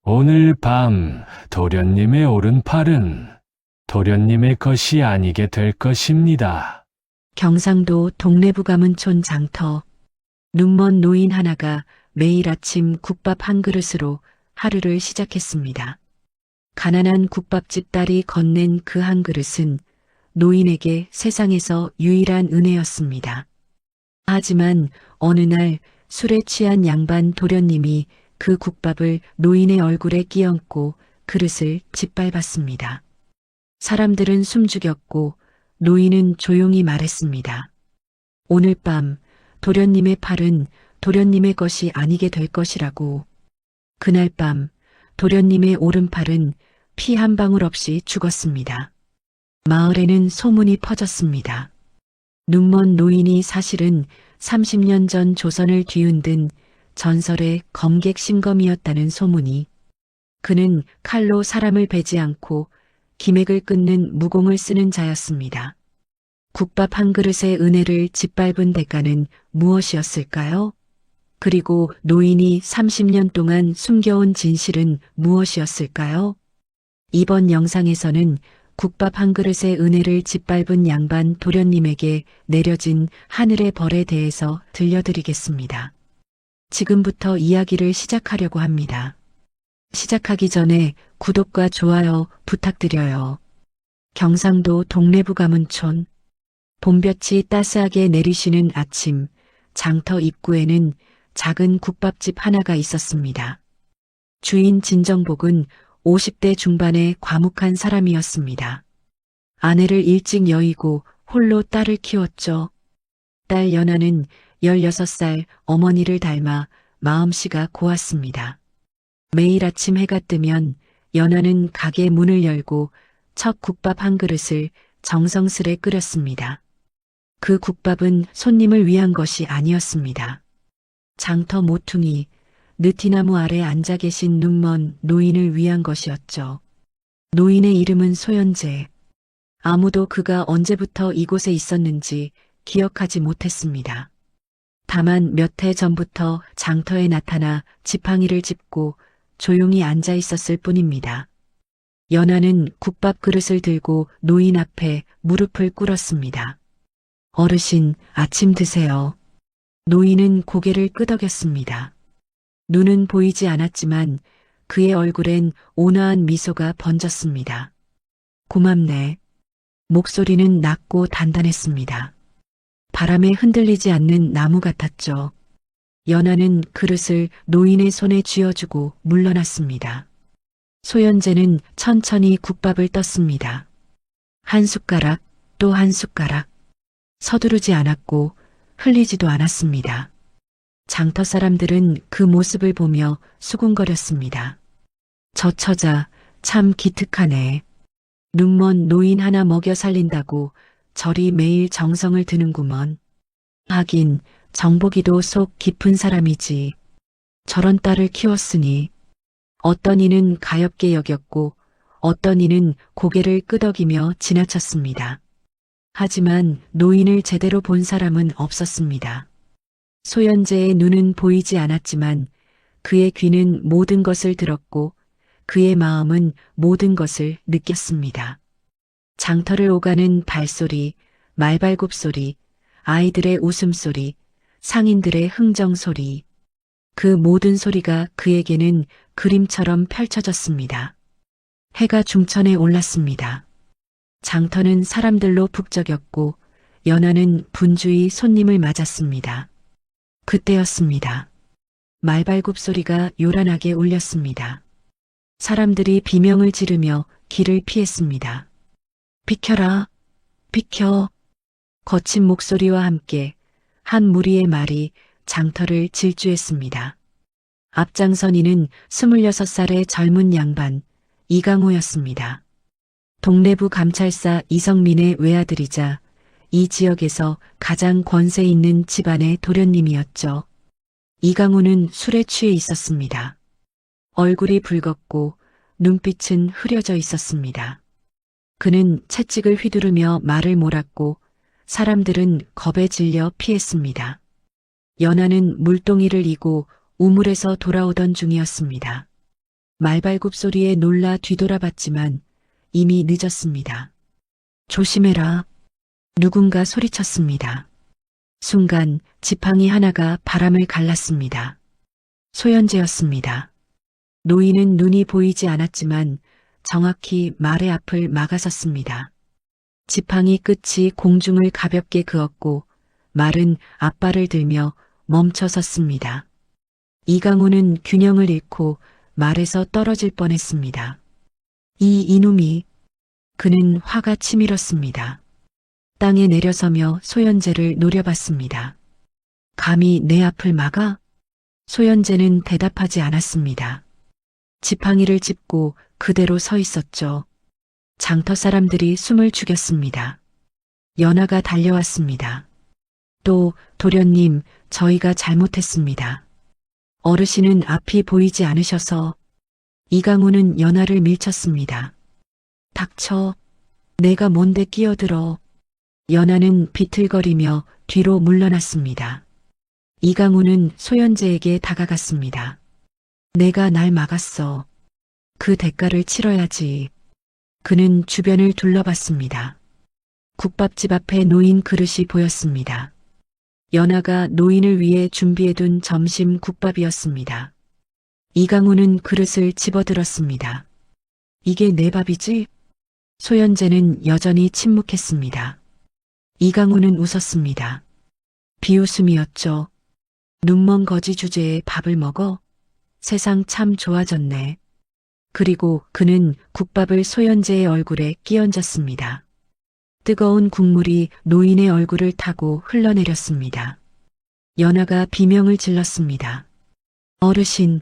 오늘 밤 도련님의 오른팔은 도련님의 것이 아니게 될 것입니다. 경상도 동래부 가문촌 장터. 눈먼 노인 하나가 매일 아침 국밥 한 그릇으로 하루를 시작했습니다. 가난한 국밥집 딸이 건넨 그 한 그릇은 노인에게 세상에서 유일한 은혜였습니다. 하지만 어느 날 술에 취한 양반 도련님이 그 국밥을 노인의 얼굴에 끼얹고 그릇을 짓밟았습니다. 사람들은 숨죽였고 노인은 조용히 말했습니다. 오늘 밤 도련님의 팔은 도련님의 것이 아니게 될 것이라고. 그날 밤 도련님의 오른팔은 피 한 방울 없이 죽었습니다. 마을에는 소문이 퍼졌습니다. 눈먼 노인이 사실은 30년 전 조선을 뒤흔든 전설의 검객 심검이었다는 소문이. 그는 칼로 사람을 베지 않고 기맥을 끊는 무공을 쓰는 자였습니다. 국밥 한 그릇의 은혜를 짓밟은 대가는 무엇이었을까요? 그리고 노인이 30년 동안 숨겨온 진실은 무엇이었을까요? 이번 영상에서는 국밥 한 그릇의 은혜를 짓밟은 양반 도련님에게 내려진 하늘의 벌에 대해서 들려드리겠습니다. 지금부터 이야기를 시작하려고 합니다. 시작하기 전에 구독과 좋아요 부탁드려요. 경상도 동래부 가문촌. 봄볕이 따스하게 내리시는 아침, 장터 입구에는 작은 국밥집 하나가 있었습니다. 주인 진정복은 50대 중반의 과묵한 사람이었습니다. 아내를 일찍 여의고 홀로 딸을 키웠죠. 딸 연아는 16살 어머니를 닮아 마음씨가 고왔습니다. 매일 아침 해가 뜨면 연아는 가게 문을 열고 첫 국밥 한 그릇을 정성스레 끓였습니다. 그 국밥은 손님을 위한 것이 아니었습니다. 장터 모퉁이, 느티나무 아래 앉아 계신 눈먼 노인을 위한 것이었죠. 노인의 이름은 소연재. 아무도 그가 언제부터 이곳에 있었는지 기억하지 못했습니다. 다만 몇 해 전부터 장터에 나타나 지팡이를 짚고 조용히 앉아 있었을 뿐입니다. 연아는 국밥 그릇을 들고 노인 앞에 무릎을 꿇었습니다. 어르신, 아침 드세요. 노인은 고개를 끄덕였습니다. 눈은 보이지 않았지만 그의 얼굴엔 온화한 미소가 번졌습니다. 고맙네. 목소리는 낮고 단단했습니다. 바람에 흔들리지 않는 나무 같았죠. 연아는 그릇을 노인의 손에 쥐어주고 물러났습니다. 소연재는 천천히 국밥을 떴습니다. 한 숟가락, 또 한 숟가락. 서두르지 않았고 흘리지도 않았습니다. 장터 사람들은 그 모습을 보며 수군거렸습니다. 저 처자 참 기특하네. 눈먼 노인 하나 먹여 살린다고 저리 매일 정성을 드는구먼. 하긴 정복이도 속 깊은 사람이지. 저런 딸을 키웠으니. 어떤 이는 가엾게 여겼고 어떤 이는 고개를 끄덕이며 지나쳤습니다. 하지만 노인을 제대로 본 사람은 없었습니다. 소연재의 눈은 보이지 않았지만 그의 귀는 모든 것을 들었고 그의 마음은 모든 것을 느꼈습니다. 장터를 오가는 발소리, 말발굽 소리, 아이들의 웃음소리, 상인들의 흥정소리. 그 모든 소리가 그에게는 그림처럼 펼쳐졌습니다. 해가 중천에 올랐습니다. 장터는 사람들로 북적였고 연아는 분주히 손님을 맞았습니다. 그때였습니다. 말발굽 소리가 요란하게 울렸습니다. 사람들이 비명을 지르며 길을 피했습니다. 비켜라, 비켜. 거친 목소리와 함께 한 무리의 말이 장터를 질주했습니다. 앞장선 이는 26살의 젊은 양반 이강호였습니다. 동래부 감찰사 이성민의 외아들이자 이 지역에서 가장 권세 있는 집안의 도련님이었죠. 이강호는 술에 취해 있었습니다. 얼굴이 붉었고 눈빛은 흐려져 있었습니다. 그는 채찍을 휘두르며 말을 몰았고 사람들은 겁에 질려 피했습니다. 연아는 물동이를 이고 우물에서 돌아오던 중이었습니다. 말발굽 소리에 놀라 뒤돌아봤지만 이미 늦었습니다. 조심해라. 누군가 소리쳤습니다. 순간 지팡이 하나가 바람을 갈랐습니다. 소현재였습니다. 노인은 눈이 보이지 않았지만 정확히 말의 앞을 막아섰습니다. 지팡이 끝이 공중을 가볍게 그었고 말은 앞발을 들며 멈춰 섰습니다. 이강우는 균형을 잃고 말에서 떨어질 뻔했습니다. 이놈이. 그는 화가 치밀었습니다. 땅에 내려서며 소현재를 노려봤습니다. 감히 내 앞을 막아? 소현재는 대답하지 않았습니다. 지팡이를 짚고 그대로 서 있었죠. 장터 사람들이 숨을 죽였습니다. 연하가 달려왔습니다. 또 도련님, 저희가 잘못했습니다. 어르신은 앞이 보이지 않으셔서. 이강우는 연하를 밀쳤습니다. 닥쳐. 내가 뭔데 끼어들어. 연하는 비틀거리며 뒤로 물러났습니다. 이강우는 소현재에게 다가갔습니다. 내가 날 막았어. 그 대가를 치러야지. 그는 주변을 둘러봤습니다. 국밥집 앞에 놓인 그릇이 보였습니다. 연하가 노인을 위해 준비해둔 점심 국밥이었습니다. 이강우는 그릇을 집어들었습니다. 이게 내 밥이지? 소현재는 여전히 침묵했습니다. 이강우는 웃었습니다. 비웃음이었죠. 눈먼 거지 주제에 밥을 먹어? 세상 참 좋아졌네. 그리고 그는 국밥을 소현재의 얼굴에 끼얹었습니다. 뜨거운 국물이 노인의 얼굴을 타고 흘러내렸습니다. 연하가 비명을 질렀습니다. 어르신.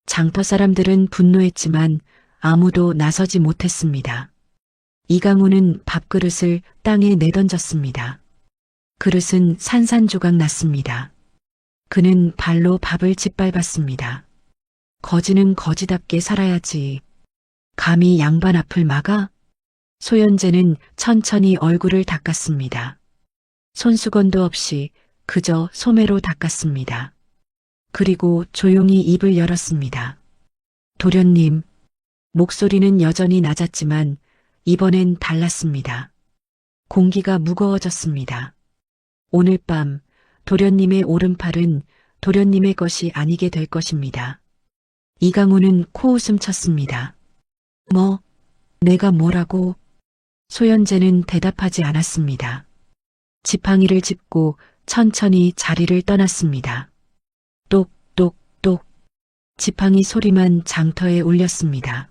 장터 사람들은 분노했지만 아무도 나서지 못했습니다. 이강우는 밥그릇을 땅에 내던졌습니다. 그릇은 산산조각 났습니다. 그는 발로 밥을 짓밟았습니다. 거지는 거지답게 살아야지. 감히 양반 앞을 막아? 소현재는 천천히 얼굴을 닦았습니다. 손수건도 없이 그저 소매로 닦았습니다. 그리고 조용히 입을 열었습니다. 도련님. 목소리는 여전히 낮았지만 이번엔 달랐습니다. 공기가 무거워졌습니다. 오늘 밤 도련님의 오른팔은 도련님의 것이 아니게 될 것입니다. 이강우는 코웃음 쳤습니다. 뭐? 내가 뭐라고? 소현재는 대답하지 않았습니다. 지팡이를 짚고 천천히 자리를 떠났습니다. 똑똑똑. 지팡이 소리만 장터에 울렸습니다.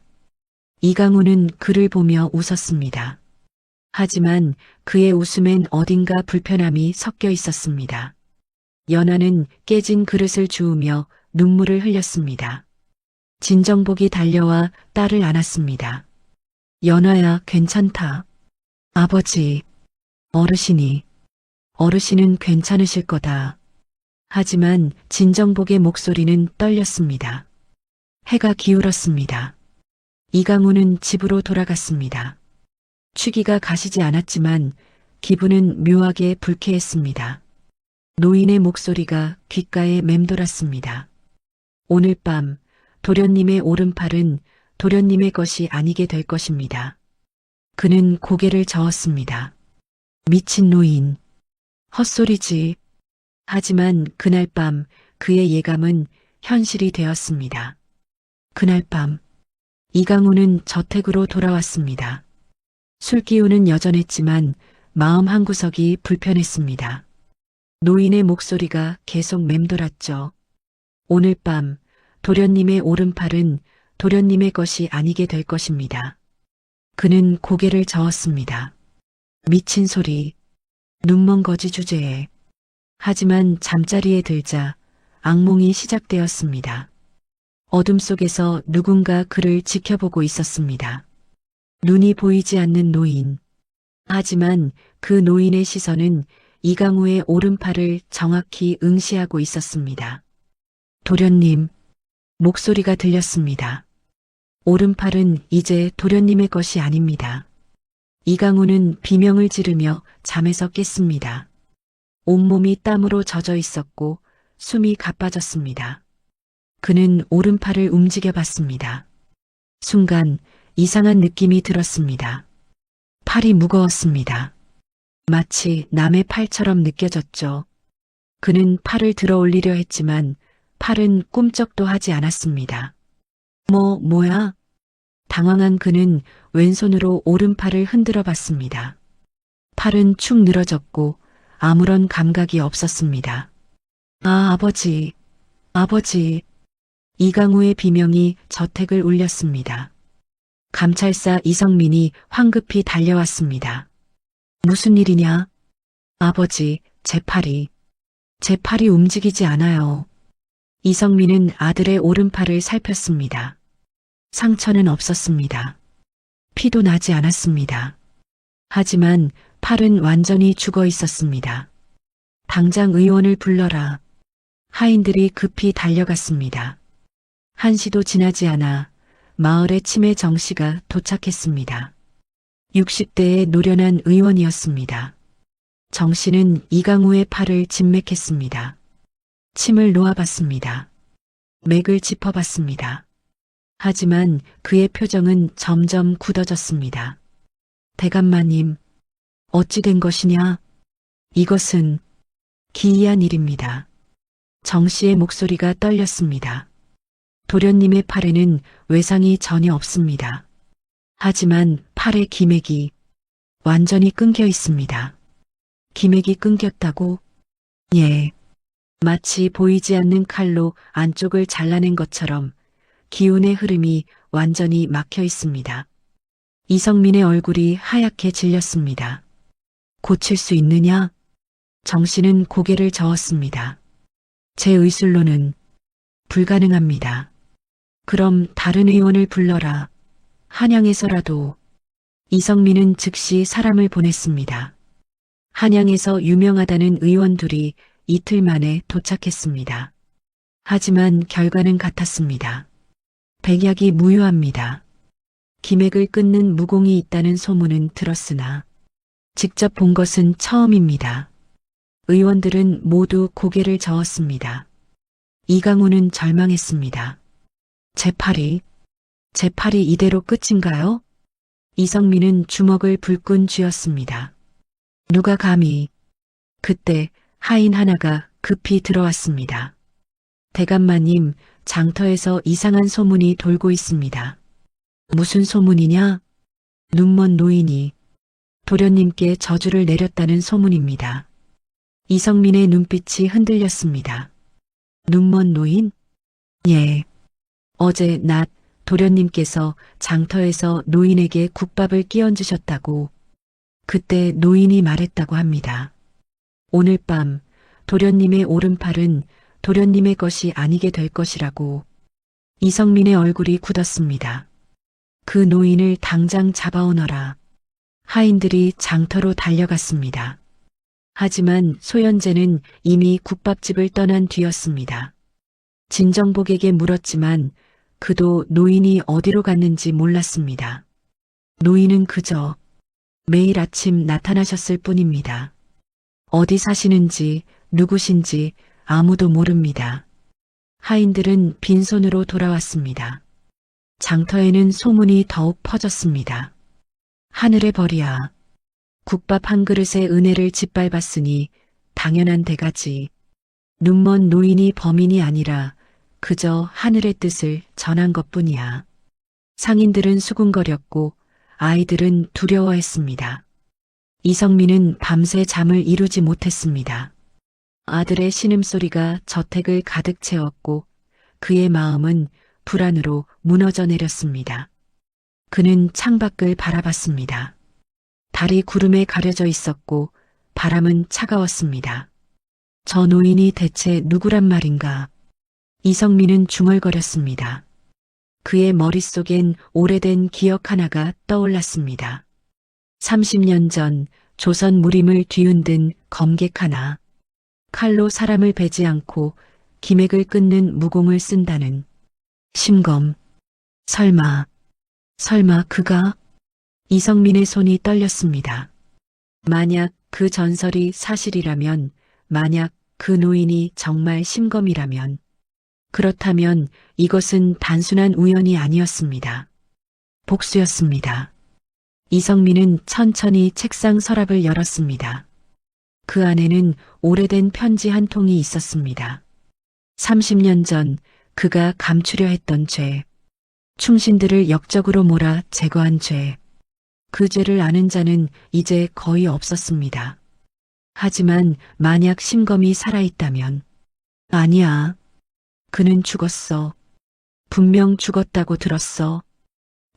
이강우는 그를 보며 웃었습니다. 하지만 그의 웃음엔 어딘가 불편함이 섞여 있었습니다. 연하는 깨진 그릇을 주우며 눈물을 흘렸습니다. 진정복이 달려와 딸을 안았습니다. 연하야, 괜찮다. 아버지, 어르신은 괜찮으실 거다. 하지만 진정복의 목소리는 떨렸습니다. 해가 기울었습니다. 이강우는 집으로 돌아갔습니다. 취기가 가시지 않았지만 기분은 묘하게 불쾌했습니다. 노인의 목소리가 귓가에 맴돌았습니다. 오늘 밤 도련님의 오른팔은 도련님의 것이 아니게 될 것입니다. 그는 고개를 저었습니다. 미친 노인. 헛소리지. 하지만 그날 밤 그의 예감은 현실이 되었습니다. 그날 밤 이강우는 저택으로 돌아왔습니다. 술기운은 여전했지만 마음 한구석이 불편했습니다. 노인의 목소리가 계속 맴돌았죠. 오늘 밤 도련님의 오른팔은 도련님의 것이 아니게 될 것입니다. 그는 고개를 저었습니다. 미친 소리. 눈먼 거지 주제에. 하지만 잠자리에 들자 악몽이 시작되었습니다. 어둠 속에서 누군가 그를 지켜보고 있었습니다. 눈이 보이지 않는 노인. 하지만 그 노인의 시선은 이강우의 오른팔을 정확히 응시하고 있었습니다. 도련님. 목소리가 들렸습니다. 오른팔은 이제 도련님의 것이 아닙니다. 이강우는 비명을 지르며 잠에서 깼습니다. 온몸이 땀으로 젖어 있었고 숨이 가빠졌습니다. 그는 오른팔을 움직여 봤습니다. 순간 이상한 느낌이 들었습니다. 팔이 무거웠습니다. 마치 남의 팔처럼 느껴졌죠. 그는 팔을 들어 올리려 했지만 팔은 꿈쩍도 하지 않았습니다. 뭐야? 당황한 그는 왼손으로 오른팔을 흔들어 봤습니다. 팔은 축 늘어졌고 아무런 감각이 없었습니다. 아버지. 이강우의 비명이 저택을 울렸습니다. 감찰사 이성민이 황급히 달려왔습니다. 무슨 일이냐? 아버지, 제 팔이 움직이지 않아요. 이성민은 아들의 오른팔을 살폈습니다. 상처는 없었습니다. 피도 나지 않았습니다. 하지만 팔은 완전히 죽어 있었습니다. 당장 의원을 불러라. 하인들이 급히 달려갔습니다. 1시도 지나지 않아 마을의 치매 정씨가 도착했습니다. 60대의 노련한 의원이었습니다. 정씨는 이강우의 팔을 진맥했습니다. 침을 놓아봤습니다. 맥을 짚어봤습니다. 하지만 그의 표정은 점점 굳어졌습니다. 대감마님, 어찌 된 것이냐? 이것은 기이한 일입니다. 정씨의 목소리가 떨렸습니다. 도련님의 팔에는 외상이 전혀 없습니다. 하지만 팔의 기맥이 완전히 끊겨 있습니다. 기맥이 끊겼다고? 예. 마치 보이지 않는 칼로 안쪽을 잘라낸 것처럼 기운의 흐름이 완전히 막혀 있습니다. 이성민의 얼굴이 하얗게 질렸습니다. 고칠 수 있느냐? 정씨는 고개를 저었습니다. 제 의술로는 불가능합니다. 그럼 다른 의원을 불러라. 한양에서라도. 이성민은 즉시 사람을 보냈습니다. 한양에서 유명하다는 의원들이 이틀 만에 도착했습니다. 하지만 결과는 같았습니다. 백약이 무효합니다. 기맥을 끊는 무공이 있다는 소문은 들었으나 직접 본 것은 처음입니다. 의원들은 모두 고개를 저었습니다. 이강우는 절망했습니다. 제 팔이 이대로 끝인가요? 이성민은 주먹을 불끈 쥐었습니다. 누가 감히. 그때 하인 하나가 급히 들어왔습니다. 대감마님, 장터에서 이상한 소문이 돌고 있습니다. 무슨 소문이냐? 눈먼 노인이 도련님께 저주를 내렸다는 소문입니다. 이성민의 눈빛이 흔들렸습니다. 눈먼 노인? 예. 어제 낮 도련님께서 장터에서 노인에게 국밥을 끼얹으셨다고. 그때 노인이 말했다고 합니다. 오늘 밤 도련님의 오른팔은 도련님의 것이 아니게 될 것이라고. 이성민의 얼굴이 굳었습니다. 그 노인을 당장 잡아오너라. 하인들이 장터로 달려갔습니다. 하지만 소현재는 이미 국밥집을 떠난 뒤였습니다. 진정복에게 물었지만 그도 노인이 어디로 갔는지 몰랐습니다. 노인은 그저 매일 아침 나타나셨을 뿐입니다. 어디 사시는지 누구신지 아무도 모릅니다. 하인들은 빈손으로 돌아왔습니다. 장터에는 소문이 더욱 퍼졌습니다. 하늘의 벌이야. 국밥 한 그릇의 은혜를 짓밟았으니 당연한 대가지. 눈먼 노인이 범인이 아니라 그저 하늘의 뜻을 전한 것뿐이야. 상인들은 수군거렸고 아이들은 두려워했습니다. 이성민은 밤새 잠을 이루지 못했습니다. 아들의 신음소리가 저택을 가득 채웠고 그의 마음은 불안으로 무너져 내렸습니다. 그는 창밖을 바라봤습니다. 달이 구름에 가려져 있었고 바람은 차가웠습니다. 저 노인이 대체 누구란 말인가? 이성민은 중얼거렸습니다. 그의 머릿속엔 오래된 기억 하나가 떠올랐습니다. 30년 전 조선 무림을 뒤흔든 검객 하나. 칼로 사람을 베지 않고 기맥을 끊는 무공을 쓴다는 심검. 설마 그가? 이성민의 손이 떨렸습니다. 만약 그 전설이 사실이라면, 만약 그 노인이 정말 심검이라면, 그렇다면 이것은 단순한 우연이 아니었습니다. 복수였습니다. 이성민은 천천히 책상 서랍을 열었습니다. 그 안에는 오래된 편지 한 통이 있었습니다. 30년 전 그가 감추려 했던 죄, 충신들을 역적으로 몰아 제거한 죄, 그 죄를 아는 자는 이제 거의 없었습니다. 하지만 만약 심검이 살아있다면, 아니야. 그는 죽었어. 분명 죽었다고 들었어.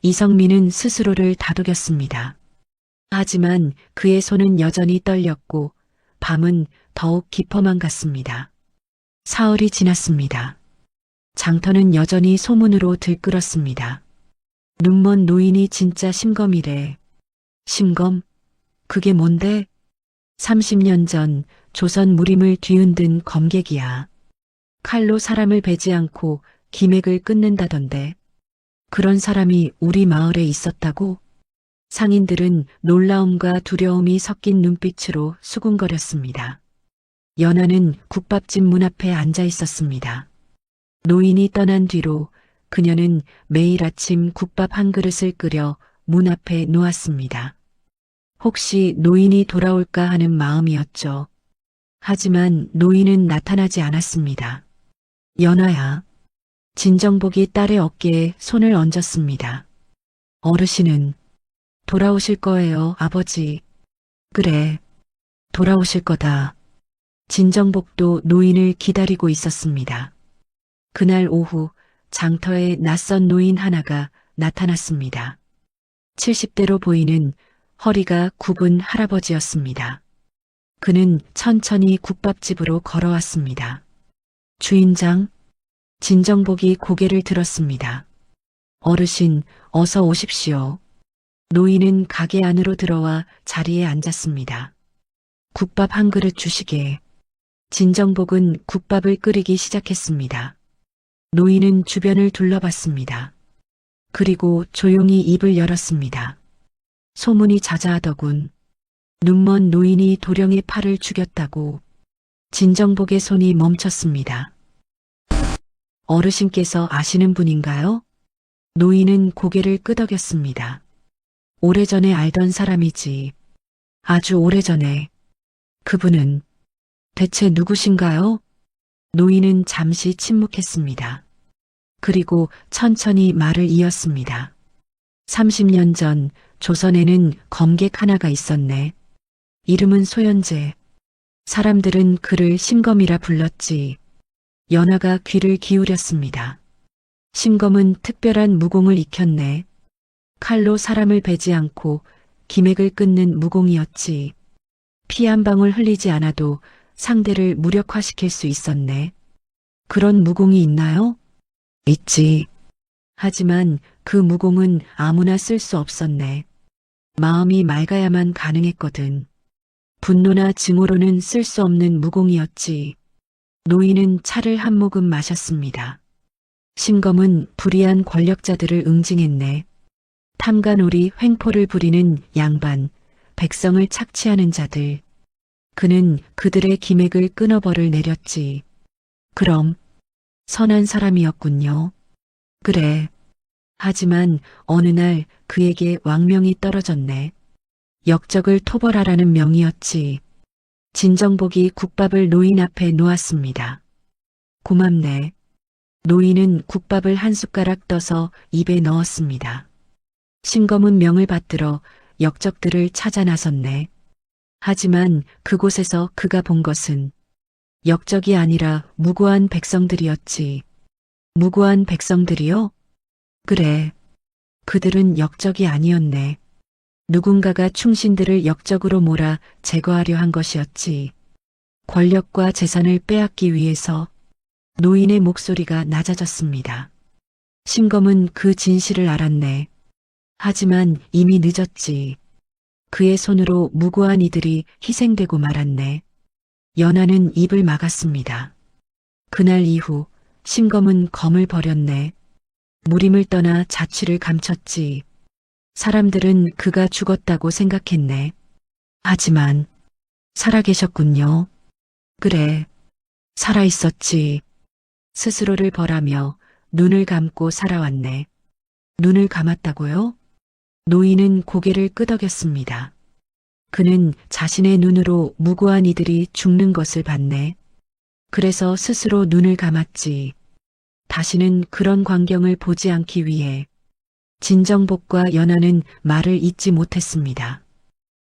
이성민은 스스로를 다독였습니다. 하지만 그의 손은 여전히 떨렸고 밤은 더욱 깊어만 갔습니다. 사흘이 지났습니다. 장터는 여전히 소문으로 들끓었습니다. 눈먼 노인이 진짜 심검이래. 심검? 그게 뭔데? 30년 전 조선 무림을 뒤흔든 검객이야. 칼로 사람을 베지 않고 기맥을 끊는다던데. 그런 사람이 우리 마을에 있었다고? 상인들은 놀라움과 두려움이 섞인 눈빛으로 수군거렸습니다. 연하는 국밥집 문 앞에 앉아 있었습니다. 노인이 떠난 뒤로 그녀는 매일 아침 국밥 한 그릇을 끓여 문 앞에 놓았습니다. 혹시 노인이 돌아올까 하는 마음이었죠. 하지만 노인은 나타나지 않았습니다. 연하야. 진정복이 딸의 어깨에 손을 얹었습니다. 어르신은 돌아오실 거예요, 아버지. 그래, 돌아오실 거다. 진정복도 노인을 기다리고 있었습니다. 그날 오후 장터에 낯선 노인 하나가 나타났습니다. 70대로 보이는 허리가 굽은 할아버지였습니다. 그는 천천히 국밥집으로 걸어왔습니다. 주인장, 진정복이 고개를 들었습니다. 어르신, 어서 오십시오. 노인은 가게 안으로 들어와 자리에 앉았습니다. 국밥 한 그릇 주시게. 진정복은 국밥을 끓이기 시작했습니다. 노인은 주변을 둘러봤습니다. 그리고 조용히 입을 열었습니다. 소문이 자자하더군. 눈먼 노인이 도령의 팔을 죽였다고. 진정복의 손이 멈췄습니다. 어르신께서 아시는 분인가요? 노인은 고개를 끄덕였습니다. 오래전에 알던 사람이지. 아주 오래전에. 그분은 대체 누구신가요? 노인은 잠시 침묵했습니다. 그리고 천천히 말을 이었습니다. 30년 전 조선에는 검객 하나가 있었네. 이름은 소현재. 사람들은 그를 심검이라 불렀지. 연하가 귀를 기울였습니다. 심검은 특별한 무공을 익혔네. 칼로 사람을 베지 않고 기맥을 끊는 무공이었지. 피 한 방울 흘리지 않아도 상대를 무력화시킬 수 있었네. 그런 무공이 있나요? 있지. 하지만 그 무공은 아무나 쓸 수 없었네. 마음이 맑아야만 가능했거든. 분노나 증오로는 쓸 수 없는 무공이었지. 노인은 차를 한 모금 마셨습니다. 심검은 불의한 권력자들을 응징했네. 탐관오리 횡포를 부리는 양반, 백성을 착취하는 자들. 그는 그들의 기맥을 끊어 벌을 내렸지. 그럼 선한 사람이었군요. 그래. 하지만 어느 날 그에게 왕명이 떨어졌네. 역적을 토벌하라는 명이었지. 진정복이 국밥을 노인 앞에 놓았습니다. 고맙네. 노인은 국밥을 한 숟가락 떠서 입에 넣었습니다. 심검은 명을 받들어 역적들을 찾아 나섰네. 하지만 그곳에서 그가 본 것은 역적이 아니라 무고한 백성들이었지. 무고한 백성들이요? 그래. 그들은 역적이 아니었네. 누군가가 충신들을 역적으로 몰아 제거하려 한 것이었지. 권력과 재산을 빼앗기 위해서. 노인의 목소리가 낮아졌습니다. 심검은 그 진실을 알았네. 하지만 이미 늦었지. 그의 손으로 무고한 이들이 희생되고 말았네. 연하는 입을 막았습니다. 그날 이후 심검은 검을 버렸네. 무림을 떠나 자취를 감췄지. 사람들은 그가 죽었다고 생각했네. 하지만 살아계셨군요. 그래, 살아있었지. 스스로를 벌하며 눈을 감고 살아왔네. 눈을 감았다고요? 노인은 고개를 끄덕였습니다. 그는 자신의 눈으로 무고한 이들이 죽는 것을 봤네. 그래서 스스로 눈을 감았지. 다시는 그런 광경을 보지 않기 위해 진정복과 연하는 말을 잇지 못했습니다.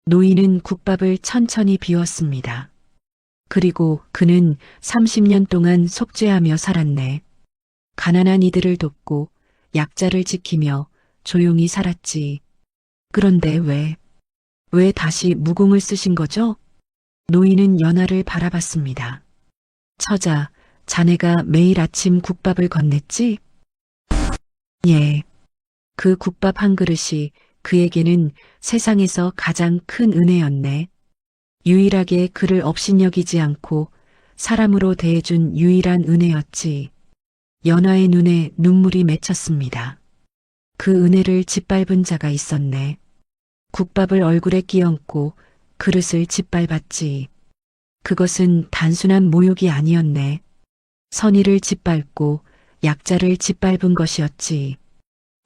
노인은 국밥을 천천히 비웠습니다. 그리고 그는 30년 동안 속죄하며 살았네. 가난한 이들을 돕고 약자를 지키며 조용히 살았지. 그런데 왜 다시 무공을 쓰신 거죠? 노인은 연하를 바라봤습니다. 처자, 자네가 매일 아침 국밥을 건넸지? 예. 그 국밥 한 그릇이 그에게는 세상에서 가장 큰 은혜였네. 유일하게 그를 업신여기지 않고 사람으로 대해준 유일한 은혜였지. 연하의 눈에 눈물이 맺혔습니다. 그 은혜를 짓밟은 자가 있었네. 국밥을 얼굴에 끼얹고 그릇을 짓밟았지. 그것은 단순한 모욕이 아니었네. 선의를 짓밟고 약자를 짓밟은 것이었지.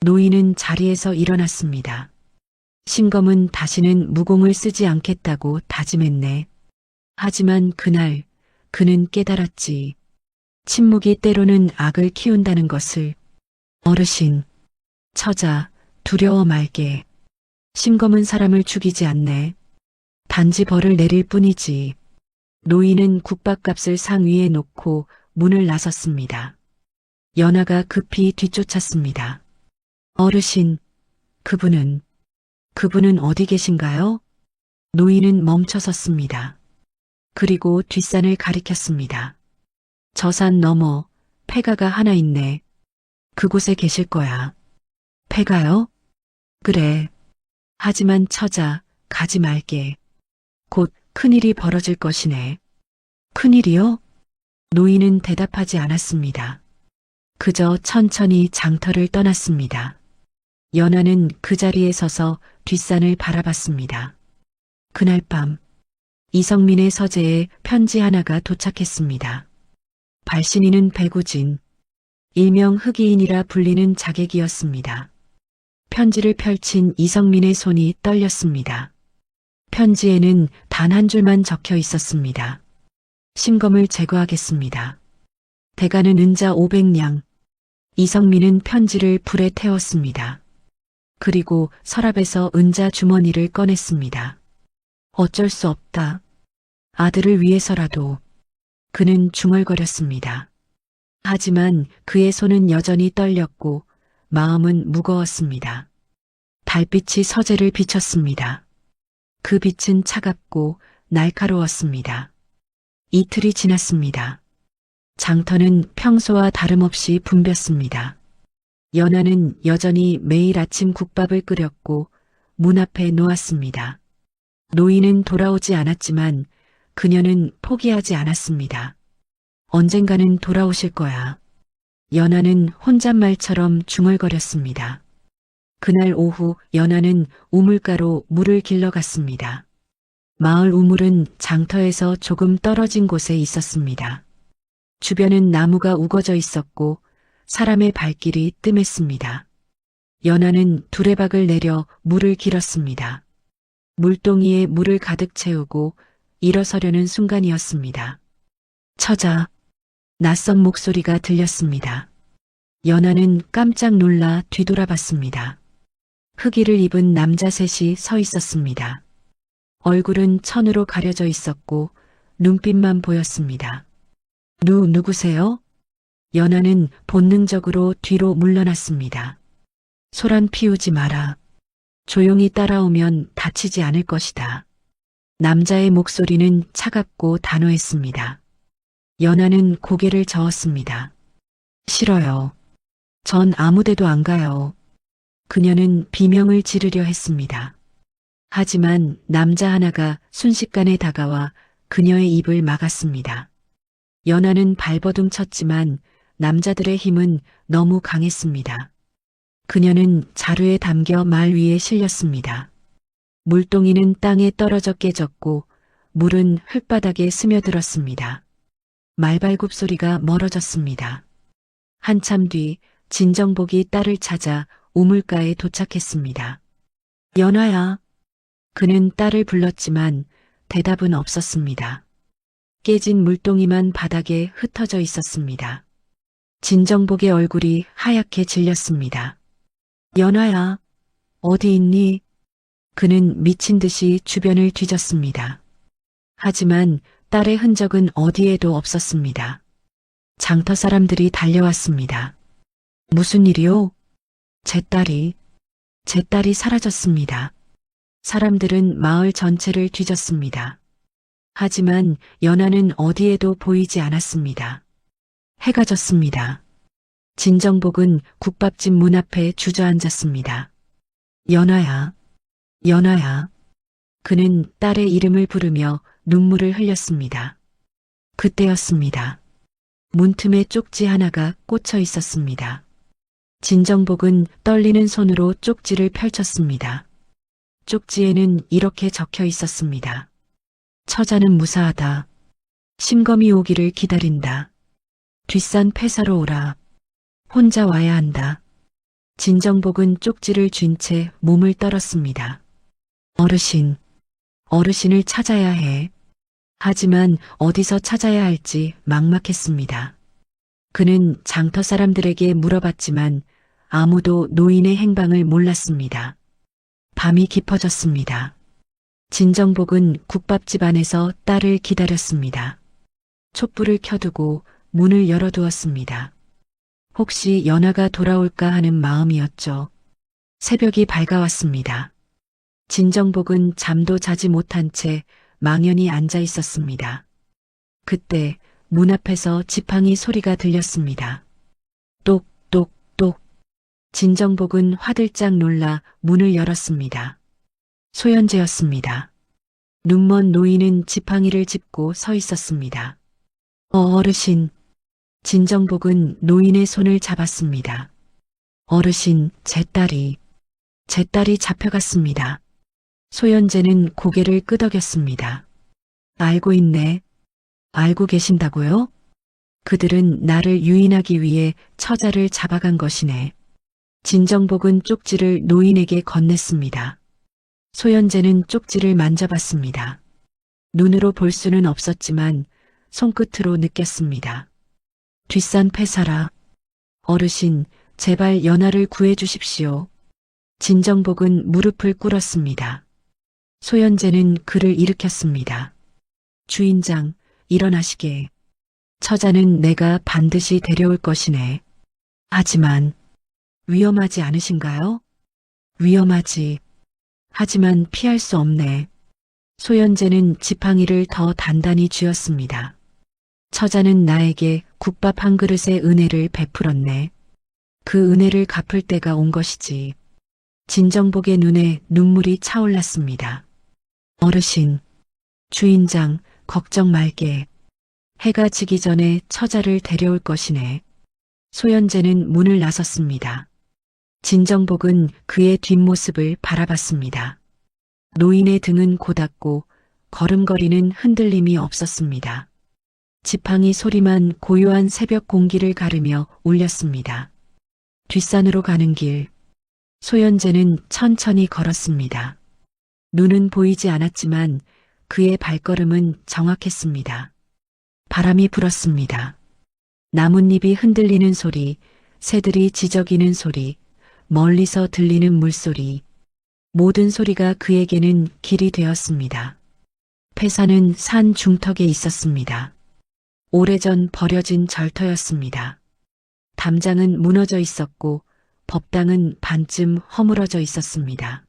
노인은 자리에서 일어났습니다. 신검은 다시는 무공을 쓰지 않겠다고 다짐했네. 하지만 그날 그는 깨달았지. 침묵이 때로는 악을 키운다는 것을. 어르신, 처자, 두려워 말게. 신검은 사람을 죽이지 않네. 단지 벌을 내릴 뿐이지. 노인은 국밥값을 상 위에 놓고 문을 나섰습니다. 연하가 급히 뒤쫓았습니다. 어르신, 그분은 어디 계신가요? 노인은 멈춰섰습니다. 그리고 뒷산을 가리켰습니다. 저 산 너머 폐가가 하나 있네. 그곳에 계실 거야. 폐가요? 그래. 하지만 처자, 가지 말게. 곧 큰일이 벌어질 것이네. 큰일이요? 노인은 대답하지 않았습니다. 그저 천천히 장터를 떠났습니다. 연하는 그 자리에 서서 뒷산을 바라봤습니다. 그날 밤 이성민의 서재에 편지 하나가 도착했습니다. 발신인은 배구진, 일명 흑이인이라 불리는 자객이었습니다. 편지를 펼친 이성민의 손이 떨렸습니다. 편지에는 단 한 줄만 적혀 있었습니다. 신검을 제거하겠습니다. 대가는 은자 500냥. 이성민은 편지를 불에 태웠습니다. 그리고 서랍에서 은자 주머니를 꺼냈습니다. 어쩔 수 없다. 아들을 위해서라도. 그는 중얼거렸습니다. 하지만 그의 손은 여전히 떨렸고 마음은 무거웠습니다. 달빛이 서재를 비쳤습니다. 그 빛은 차갑고 날카로웠습니다. 이틀이 지났습니다. 장터는 평소와 다름없이 붐볐습니다. 연하는 여전히 매일 아침 국밥을 끓였고 문 앞에 놓았습니다. 노인은 돌아오지 않았지만 그녀는 포기하지 않았습니다. 언젠가는 돌아오실 거야. 연하는 혼잣말처럼 중얼거렸습니다. 그날 오후 연하는 우물가로 물을 길러갔습니다. 마을 우물은 장터에서 조금 떨어진 곳에 있었습니다. 주변은 나무가 우거져 있었고 사람의 발길이 뜸했습니다. 연하는 두레박을 내려 물을 길었습니다. 물동이에 물을 가득 채우고 일어서려는 순간이었습니다. 처자, 낯선 목소리가 들렸습니다. 연하는 깜짝 놀라 뒤돌아봤습니다. 흑의를 입은 남자 셋이 서 있었습니다. 얼굴은 천으로 가려져 있었고 눈빛만 보였습니다. 누구세요? 연하는 본능적으로 뒤로 물러났습니다. 소란 피우지 마라. 조용히 따라오면 다치지 않을 것이다. 남자의 목소리는 차갑고 단호했습니다. 연하는 고개를 저었습니다. 싫어요. 전 아무데도 안 가요. 그녀는 비명을 지르려 했습니다. 하지만 남자 하나가 순식간에 다가와 그녀의 입을 막았습니다. 연하는 발버둥 쳤지만 남자들의 힘은 너무 강했습니다. 그녀는 자루에 담겨 말 위에 실렸습니다. 물동이는 땅에 떨어져 깨졌고 물은 흙바닥에 스며들었습니다. 말발굽 소리가 멀어졌습니다. 한참 뒤 진정복이 딸을 찾아 우물가에 도착했습니다. 연아야. 그는 딸을 불렀지만 대답은 없었습니다. 깨진 물동이만 바닥에 흩어져 있었습니다. 진정복의 얼굴이 하얗게 질렸습니다. 연아야, 어디 있니? 그는 미친 듯이 주변을 뒤졌습니다. 하지만 딸의 흔적은 어디에도 없었습니다. 장터 사람들이 달려왔습니다. 무슨 일이요? 제 딸이 사라졌습니다. 사람들은 마을 전체를 뒤졌습니다. 하지만 연아는 어디에도 보이지 않았습니다. 해가 졌습니다. 진정복은 국밥집 문 앞에 주저앉았습니다. 연아야, 연아야. 그는 딸의 이름을 부르며 눈물을 흘렸습니다. 그때였습니다. 문틈에 쪽지 하나가 꽂혀 있었습니다. 진정복은 떨리는 손으로 쪽지를 펼쳤습니다. 쪽지에는 이렇게 적혀 있었습니다. 처자는 무사하다. 심검이 오기를 기다린다. 뒷산 폐사로 오라. 혼자 와야 한다. 진정복은 쪽지를 쥔 채 몸을 떨었습니다. 어르신을 찾아야 해. 하지만 어디서 찾아야 할지 막막했습니다. 그는 장터 사람들에게 물어봤지만 아무도 노인의 행방을 몰랐습니다. 밤이 깊어졌습니다. 진정복은 국밥집 안에서 딸을 기다렸습니다. 촛불을 켜두고 문을 열어두었습니다. 혹시 연아가 돌아올까 하는 마음이었죠. 새벽이 밝아왔습니다. 진정복은 잠도 자지 못한 채 망연히 앉아 있었습니다. 그때 문 앞에서 지팡이 소리가 들렸습니다. 똑똑똑. 진정복은 화들짝 놀라 문을 열었습니다. 소연제였습니다. 눈먼 노인은 지팡이를 짚고 서 있었습니다. 어르신. 진정복은 노인의 손을 잡았습니다. 어르신, 제 딸이 잡혀갔습니다. 소연제는 고개를 끄덕였습니다. 알고 있네. 알고 계신다고요? 그들은 나를 유인하기 위해 처자를 잡아간 것이네. 진정복은 쪽지를 노인에게 건넸습니다. 소연제는 쪽지를 만져봤습니다. 눈으로 볼 수는 없었지만 손끝으로 느꼈습니다. 뒷산 폐사라. 어르신, 제발 연아를 구해주십시오. 진정복은 무릎을 꿇었습니다. 소연제는 그를 일으켰습니다. 주인장, 일어나시게. 처자는 내가 반드시 데려올 것이네. 하지만 위험하지 않으신가요? 위험하지. 하지만 피할 수 없네. 소연제는 지팡이를 더 단단히 쥐었습니다. 처자는 나에게 국밥 한 그릇의 은혜를 베풀었네. 그 은혜를 갚을 때가 온 것이지. 진정복의 눈에 눈물이 차올랐습니다. 어르신, 주인장, 걱정 말게. 해가 지기 전에 처자를 데려올 것이네. 소연제는 문을 나섰습니다. 진정복은 그의 뒷모습을 바라봤습니다. 노인의 등은 고닫고 걸음걸이는 흔들림이 없었습니다. 지팡이 소리만 고요한 새벽 공기를 가르며 울렸습니다. 뒷산으로 가는 길. 소연제는 천천히 걸었습니다. 눈은 보이지 않았지만 그의 발걸음은 정확했습니다. 바람이 불었습니다. 나뭇잎이 흔들리는 소리, 새들이 지저귀는 소리, 멀리서 들리는 물소리, 모든 소리가 그에게는 길이 되었습니다. 폐사는 산 중턱에 있었습니다. 오래전 버려진 절터였습니다. 담장은 무너져 있었고 법당은 반쯤 허물어져 있었습니다.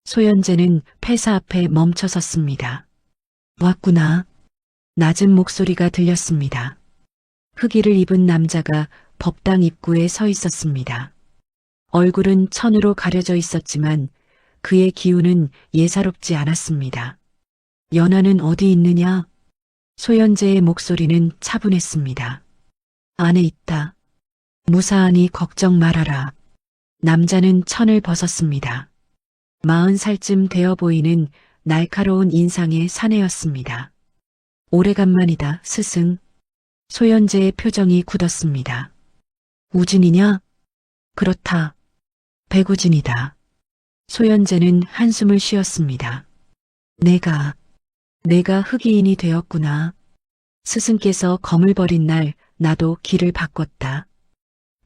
소연제는 폐사 앞에 멈춰 섰습니다. 왔구나. 낮은 목소리가 들렸습니다. 흑의를 입은 남자가 법당 입구에 서 있었습니다. 얼굴은 천으로 가려져 있었지만 그의 기운은 예사롭지 않았습니다. 연아는 어디 있느냐? 소연제의 목소리는 차분했습니다. 안에 있다. 무사하니 걱정 말아라. 남자는 천을 벗었습니다. 40살쯤 되어 보이는 날카로운 인상의 사내였습니다. 오래간만이다, 스승. 소연제의 표정이 굳었습니다. 우진이냐? 그렇다. 백우진이다. 소현재는 한숨을 쉬었습니다. 내가 흑의인이 되었구나. 스승께서 검을 버린 날 나도 길을 바꿨다.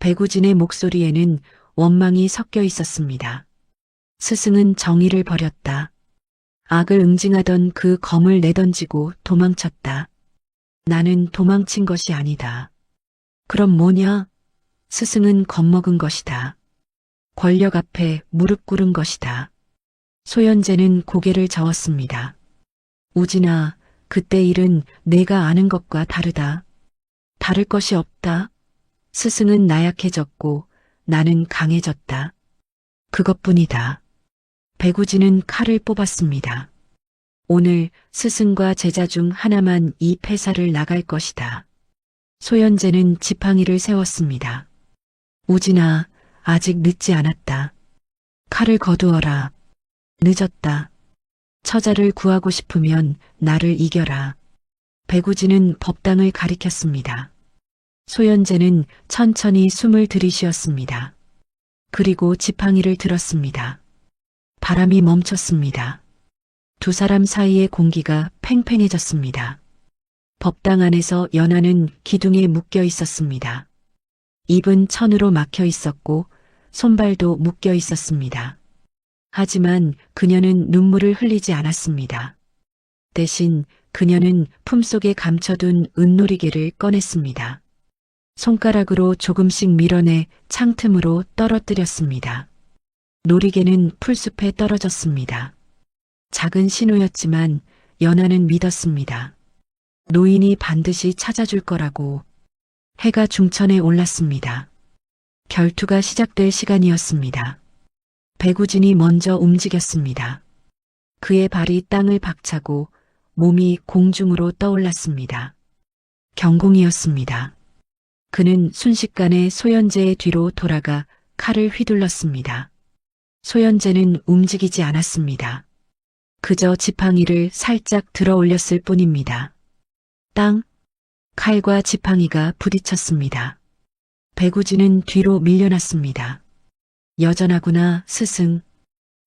배구진의 목소리에는 원망이 섞여 있었습니다. 스승은 정의를 버렸다. 악을 응징하던 그 검을 내던지고 도망쳤다. 나는 도망친 것이 아니다. 그럼 뭐냐? 스승은 겁먹은 것이다. 권력 앞에 무릎 꿇은 것이다. 소현재는 고개를 저었습니다. 우진아, 그때 일은 내가 아는 것과 다르다. 다를 것이 없다. 스승은 나약해졌고 나는 강해졌다. 그것뿐이다. 배구진은 칼을 뽑았습니다. 오늘 스승과 제자 중 하나만 이 폐사를 나갈 것이다. 소현재는 지팡이를 세웠습니다. 우진아, 아직 늦지 않았다. 칼을 거두어라. 늦었다. 처자를 구하고 싶으면 나를 이겨라. 배구진은 법당을 가리켰습니다. 소현재는 천천히 숨을 들이쉬었습니다. 그리고 지팡이를 들었습니다. 바람이 멈췄습니다. 두 사람 사이의 공기가 팽팽해졌습니다. 법당 안에서 연하는 기둥에 묶여 있었습니다. 입은 천으로 막혀 있었고 손발도 묶여 있었습니다. 하지만 그녀는 눈물을 흘리지 않았습니다. 대신 그녀는 품속에 감춰둔 은놀이개를 꺼냈습니다. 손가락으로 조금씩 밀어내 창틈으로 떨어뜨렸습니다. 놀이개는 풀숲에 떨어졌습니다. 작은 신호였지만 연하는 믿었습니다. 노인이 반드시 찾아줄 거라고. 해가 중천에 올랐습니다. 결투가 시작될 시간이었습니다. 배구진이 먼저 움직였습니다. 그의 발이 땅을 박차고 몸이 공중으로 떠올랐습니다. 경공이었습니다. 그는 순식간에 소현재의 뒤로 돌아가 칼을 휘둘렀습니다. 소현재는 움직이지 않았습니다. 그저 지팡이를 살짝 들어 올렸을 뿐입니다. 땅! 칼과 지팡이가 부딪혔습니다. 배구진은 뒤로 밀려났습니다. 여전하구나, 스승.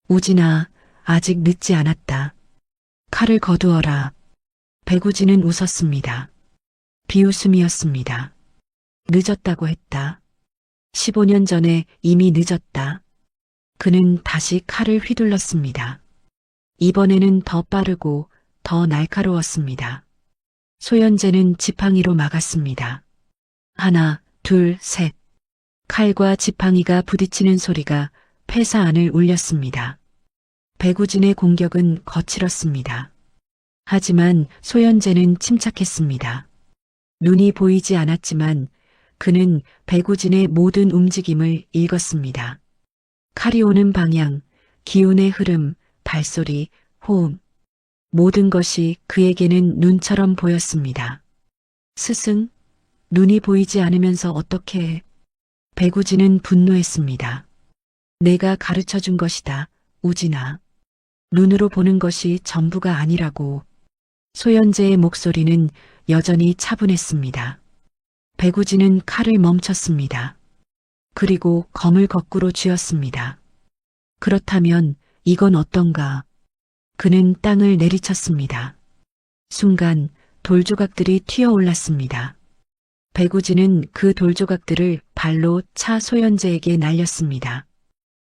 우진아, 아직 늦지 않았다. 칼을 거두어라. 배구진은 웃었습니다. 비웃음이었습니다. 늦었다고 했다. 15년 전에 이미 늦었다. 그는 다시 칼을 휘둘렀습니다. 이번에는 더 빠르고 더 날카로웠습니다. 소현재는 지팡이로 막았습니다. 하나, 둘, 셋. 칼과 지팡이가 부딪히는 소리가 폐사 안을 울렸습니다. 배구진의 공격은 거칠었습니다. 하지만 소현재는 침착했습니다. 눈이 보이지 않았지만 그는 배구진의 모든 움직임을 읽었습니다. 칼이 오는 방향, 기운의 흐름, 발소리, 호흡. 모든 것이 그에게는 눈처럼 보였습니다. 스승, 눈이 보이지 않으면서 어떻게 해? 배구진은 분노했습니다. 내가 가르쳐 준 것이다, 우진아. 눈으로 보는 것이 전부가 아니라고. 소현재의 목소리는 여전히 차분했습니다. 배구진은 칼을 멈췄습니다. 그리고 검을 거꾸로 쥐었습니다. 그렇다면 이건 어떤가? 그는 땅을 내리쳤습니다. 순간 돌조각들이 튀어올랐습니다. 배구진은 그 돌조각들을 발로 차 소현재에게 날렸습니다.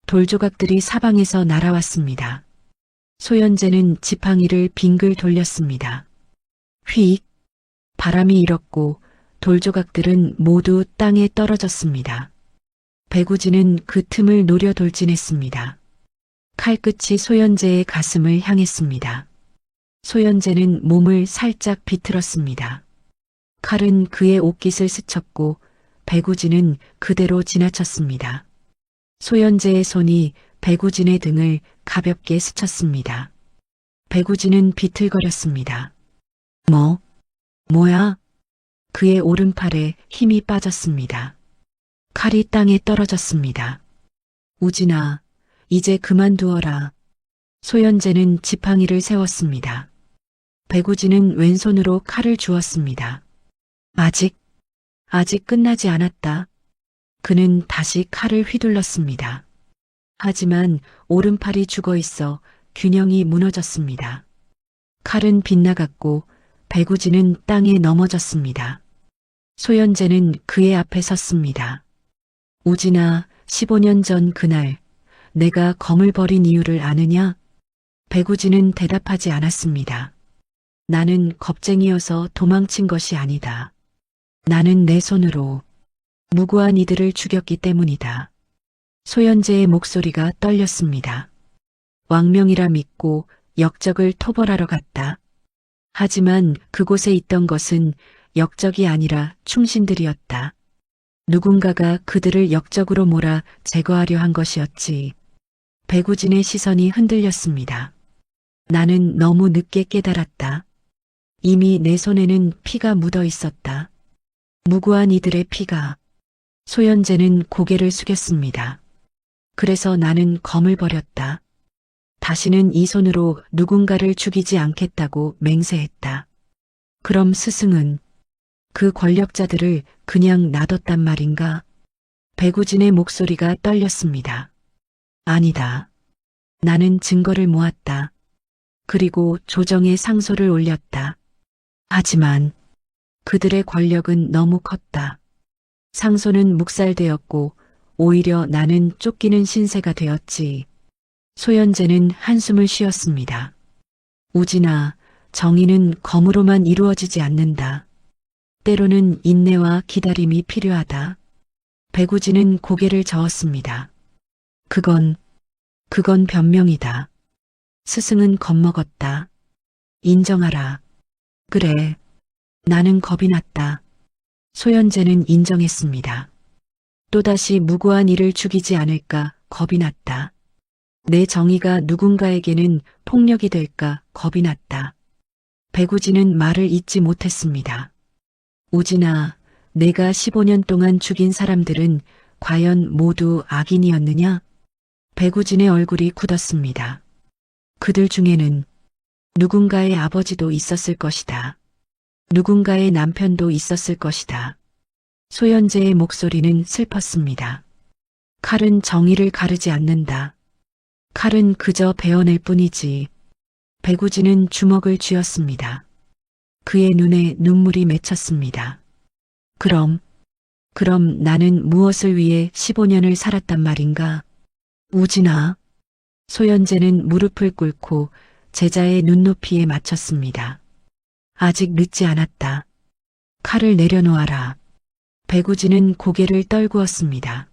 돌조각들이 사방에서 날아왔습니다. 소현재는 지팡이를 빙글 돌렸습니다. 휙! 바람이 일었고 돌조각들은 모두 땅에 떨어졌습니다. 배구진은 그 틈을 노려 돌진했습니다. 칼끝이 소현재의 가슴을 향했습니다. 소현재는 몸을 살짝 비틀었습니다. 칼은 그의 옷깃을 스쳤고 배구진은 그대로 지나쳤습니다. 소현재의 손이 배구진의 등을 가볍게 스쳤습니다. 배구진은 비틀거렸습니다. 뭐야? 그의 오른팔에 힘이 빠졌습니다. 칼이 땅에 떨어졌습니다. 우진아, 이제 그만두어라. 소현재는 지팡이를 세웠습니다. 배구진은 왼손으로 칼을 주었습니다. 아직 끝나지 않았다. 그는 다시 칼을 휘둘렀습니다. 하지만 오른팔이 죽어 있어 균형이 무너졌습니다. 칼은 빗나갔고 배구지는 땅에 넘어졌습니다. 소현재는 그의 앞에 섰습니다. 우진아, 15년 전 그날 내가 검을 버린 이유를 아느냐? 배구지는 대답하지 않았습니다. 나는 겁쟁이여서 도망친 것이 아니다. 나는 내 손으로 무고한 이들을 죽였기 때문이다. 소현재의 목소리가 떨렸습니다. 왕명이라 믿고 역적을 토벌하러 갔다. 하지만 그곳에 있던 것은 역적이 아니라 충신들이었다. 누군가가 그들을 역적으로 몰아 제거하려 한 것이었지. 배구진의 시선이 흔들렸습니다. 나는 너무 늦게 깨달았다. 이미 내 손에는 피가 묻어 있었다. 무고한 이들의 피가. 소현재는 고개를 숙였습니다. 그래서 나는 검을 버렸다. 다시는 이 손으로 누군가를 죽이지 않겠다고 맹세했다. 그럼 스승은 그 권력자들을 그냥 놔뒀단 말인가? 배구진의 목소리가 떨렸습니다. 아니다. 나는 증거를 모았다. 그리고 조정에 상소를 올렸다. 하지만 그들의 권력은 너무 컸다. 상소는 묵살되었고 오히려 나는 쫓기는 신세가 되었지. 소현재는 한숨을 쉬었습니다. 우진아, 정의는 검으로만 이루어지지 않는다. 때로는 인내와 기다림이 필요하다. 배구진은 고개를 저었습니다. 그건 변명이다. 스승은 겁먹었다. 인정하라. 그래. 나는 겁이 났다. 소현재는 인정했습니다. 또다시 무고한 이를 죽이지 않을까 겁이 났다. 내 정의가 누군가에게는 폭력이 될까 겁이 났다. 배구진은 말을 잇지 못했습니다. 우진아, 내가 15년 동안 죽인 사람들은 과연 모두 악인이었느냐? 배구진의 얼굴이 굳었습니다. 그들 중에는 누군가의 아버지도 있었을 것이다. 누군가의 남편도 있었을 것이다. 소현재의 목소리는 슬펐습니다. 칼은 정의를 가르지 않는다. 칼은 그저 베어낼 뿐이지. 배구진은 주먹을 쥐었습니다. 그의 눈에 눈물이 맺혔습니다. 그럼 나는 무엇을 위해 15년을 살았단 말인가? 우진아. 소현재는 무릎을 꿇고 제자의 눈높이에 맞췄습니다. 아직 늦지 않았다. 칼을 내려놓아라. 배구진은 고개를 떨구었습니다.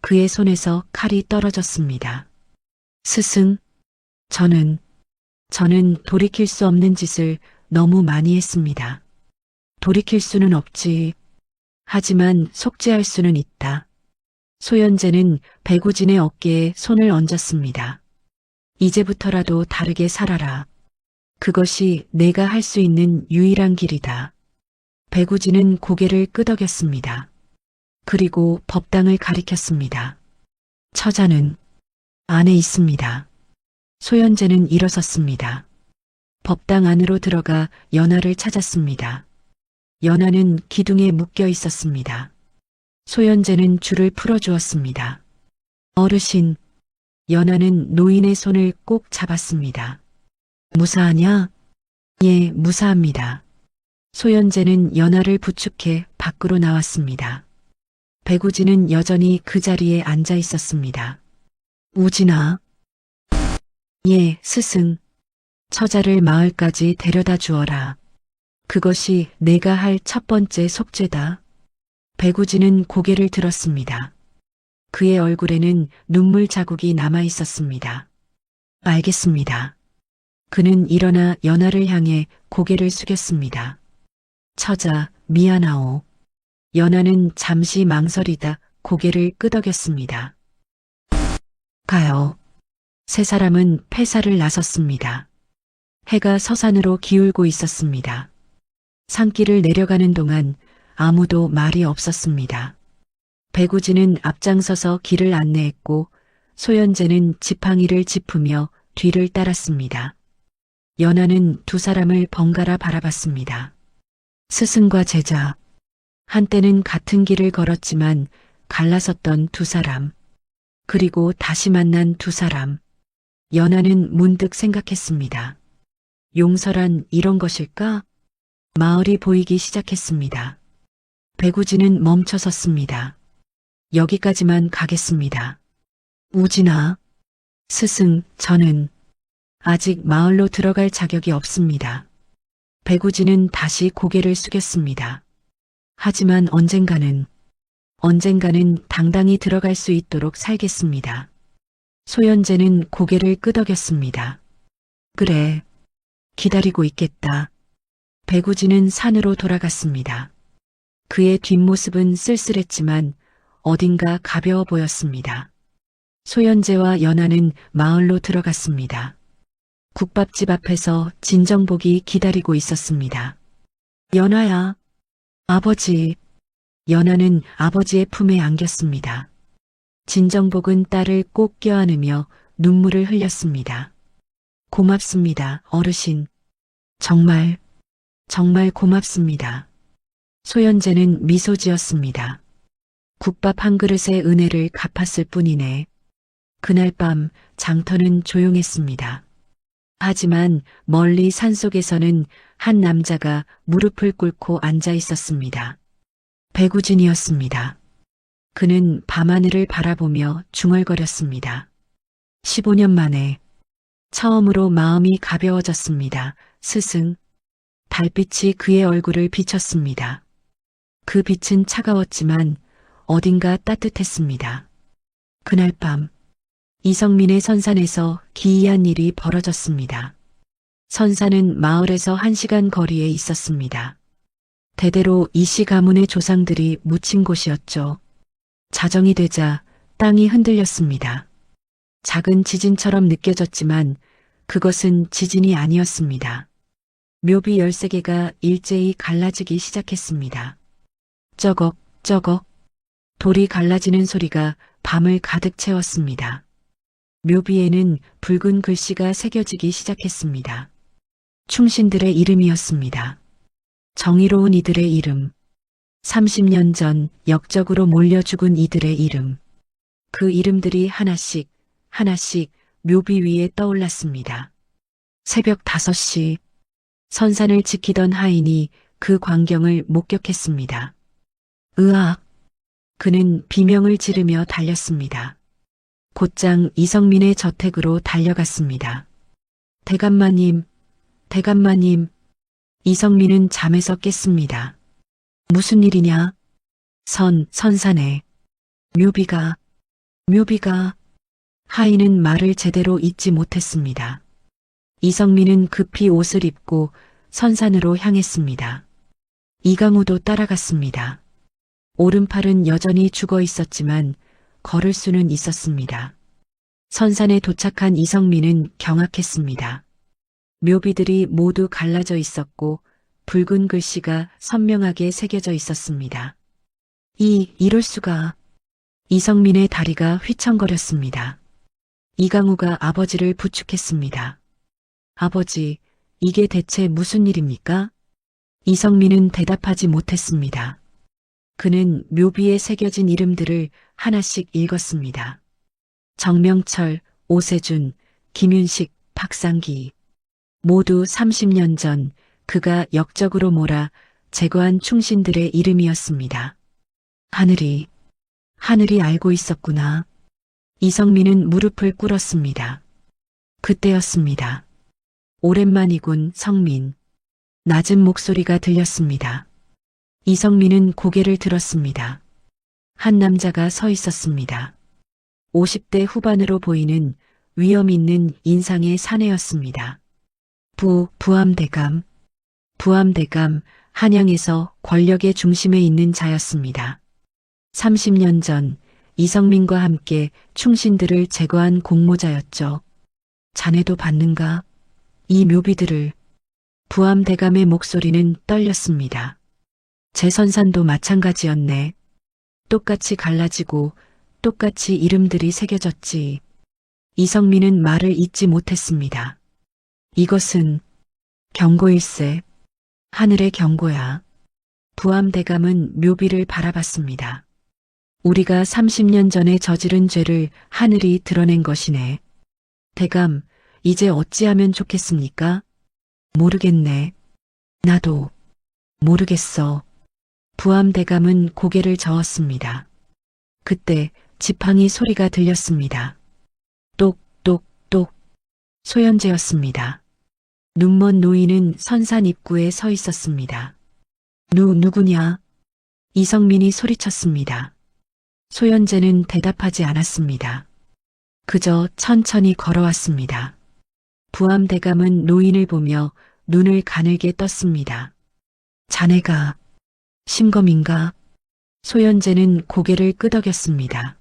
그의 손에서 칼이 떨어졌습니다. 스승, 저는 돌이킬 수 없는 짓을 너무 많이 했습니다. 돌이킬 수는 없지. 하지만 속죄할 수는 있다. 소현재는 배구진의 어깨에 손을 얹었습니다. 이제부터라도 다르게 살아라. 그것이 내가 할 수 있는 유일한 길이다. 배구진은 고개를 끄덕였습니다. 그리고 법당을 가리켰습니다. 처자는 안에 있습니다. 소현재는 일어섰습니다. 법당 안으로 들어가 연하를 찾았습니다. 연하는 기둥에 묶여 있었습니다. 소현재는 줄을 풀어주었습니다. 어르신, 연하는 노인의 손을 꼭 잡았습니다. 무사하냐? 예, 무사합니다. 소현재는 연하를 부축해 밖으로 나왔습니다. 배구진은 여전히 그 자리에 앉아 있었습니다. 우진아. 예, 스승. 처자를 마을까지 데려다 주어라. 그것이 내가 할 첫 번째 속죄다. 배구진은 고개를 들었습니다. 그의 얼굴에는 눈물 자국이 남아 있었습니다. 알겠습니다. 그는 일어나 연하를 향해 고개를 숙였습니다. 처자, 미안하오. 연하는 잠시 망설이다 고개를 끄덕였습니다. 가요. 세 사람은 폐사를 나섰습니다. 해가 서산으로 기울고 있었습니다. 산길을 내려가는 동안 아무도 말이 없었습니다. 배구진은 앞장서서 길을 안내했고 소현재는 지팡이를 짚으며 뒤를 따랐습니다. 연하는 두 사람을 번갈아 바라봤습니다. 스승과 제자. 한때는 같은 길을 걸었지만 갈라섰던 두 사람. 그리고 다시 만난 두 사람. 연하는 문득 생각했습니다. 용서란 이런 것일까? 마을이 보이기 시작했습니다. 배구진은 멈춰섰습니다. 여기까지만 가겠습니다. 우진아, 스승, 저는 아직 마을로 들어갈 자격이 없습니다. 배구진은 다시 고개를 숙였습니다. 하지만 언젠가는 당당히 들어갈 수 있도록 살겠습니다. 소연재는 고개를 끄덕였습니다. 그래, 기다리고 있겠다. 배구진은 산으로 돌아갔습니다. 그의 뒷모습은 쓸쓸했지만 어딘가 가벼워 보였습니다. 소연재와 연하는 마을로 들어갔습니다. 국밥집 앞에서 진정복이 기다리고 있었습니다. 연하야, 아버지. 연하는 아버지의 품에 안겼습니다. 진정복은 딸을 꼭 껴안으며 눈물을 흘렸습니다. 고맙습니다, 어르신. 정말 고맙습니다. 소연재는 미소 지었습니다. 국밥 한 그릇의 은혜를 갚았을 뿐이네. 그날 밤 장터는 조용했습니다. 하지만 멀리 산속에서는 한 남자가 무릎을 꿇고 앉아 있었습니다. 배구진이었습니다. 그는 밤하늘을 바라보며 중얼거렸습니다. 15년 만에 처음으로 마음이 가벼워졌습니다. 스승. 달빛이 그의 얼굴을 비쳤습니다. 그 빛은 차가웠지만 어딘가 따뜻했습니다. 그날 밤 이성민의 선산에서 기이한 일이 벌어졌습니다. 선산은 마을에서 1시간 거리에 있었습니다. 대대로 이씨 가문의 조상들이 묻힌 곳이었죠. 자정이 되자 땅이 흔들렸습니다. 작은 지진처럼 느껴졌지만 그것은 지진이 아니었습니다. 묘비 13개가 일제히 갈라지기 시작했습니다. 쩌걱, 쩌걱. 돌이 갈라지는 소리가 밤을 가득 채웠습니다. 묘비에는 붉은 글씨가 새겨지기 시작했습니다. 충신들의 이름이었습니다. 정의로운 이들의 이름. 30년 전 역적으로 몰려 죽은 이들의 이름. 그 이름들이 하나씩 묘비 위에 떠올랐습니다. 새벽 5시 선산을 지키던 하인이 그 광경을 목격했습니다. 으악! 그는 비명을 지르며 달렸습니다. 곧장 이성민의 저택으로 달려갔습니다. 대감마님, 대감마님. 이성민은 잠에서 깼습니다. 무슨 일이냐? 선산에. 묘비가. 하인은 말을 제대로 잇지 못했습니다. 이성민은 급히 옷을 입고 선산으로 향했습니다. 이강우도 따라갔습니다. 오른팔은 여전히 죽어 있었지만 걸을 수는 있었습니다. 선산에 도착한 이성민은 경악했습니다. 묘비들이 모두 갈라져 있었고 붉은 글씨가 선명하게 새겨져 있었습니다. 이럴 수가. 이성민의 다리가 휘청거렸습니다. 이강우가 아버지를 부축했습니다. 아버지, 이게 대체 무슨 일입니까? 이성민은 대답하지 못했습니다. 그는 묘비에 새겨진 이름들을 하나씩 읽었습니다. 정명철, 오세준, 김윤식, 박상기. 모두 30년 전 그가 역적으로 몰아 제거한 충신들의 이름이었습니다. 하늘이 알고 있었구나. 이성민은 무릎을 꿇었습니다. 그때였습니다. 오랜만이군, 성민. 낮은 목소리가 들렸습니다. 이성민은 고개를 들었습니다. 한 남자가 서 있었습니다. 50대 후반으로 보이는 위험 있는 인상의 사내였습니다. 부암대감, 한양에서 권력의 중심에 있는 자였습니다. 30년 전 이성민과 함께 충신들을 제거한 공모자였죠. 자네도 받는가? 이 묘비들을. 부암대감의 목소리는 떨렸습니다. 제 선산도 마찬가지였네. 똑같이 갈라지고 똑같이 이름들이 새겨졌지. 이성민은 말을 잇지 못했습니다. 이것은 경고일세. 하늘의 경고야. 부암대감은 묘비를 바라봤습니다. 우리가 30년 전에 저지른 죄를 하늘이 드러낸 것이네. 대감, 이제 어찌하면 좋겠습니까? 모르겠네. 나도 모르겠어. 부암 대감은 고개를 저었습니다. 그때 지팡이 소리가 들렸습니다. 똑똑똑. 소현재였습니다. 눈먼 노인은 선산 입구에 서 있었습니다. 누구냐? 이성민이 소리쳤습니다. 소현재는 대답하지 않았습니다. 그저 천천히 걸어왔습니다. 부암 대감은 노인을 보며 눈을 가늘게 떴습니다. 자네가 심검인가? 소현재는 고개를 끄덕였습니다.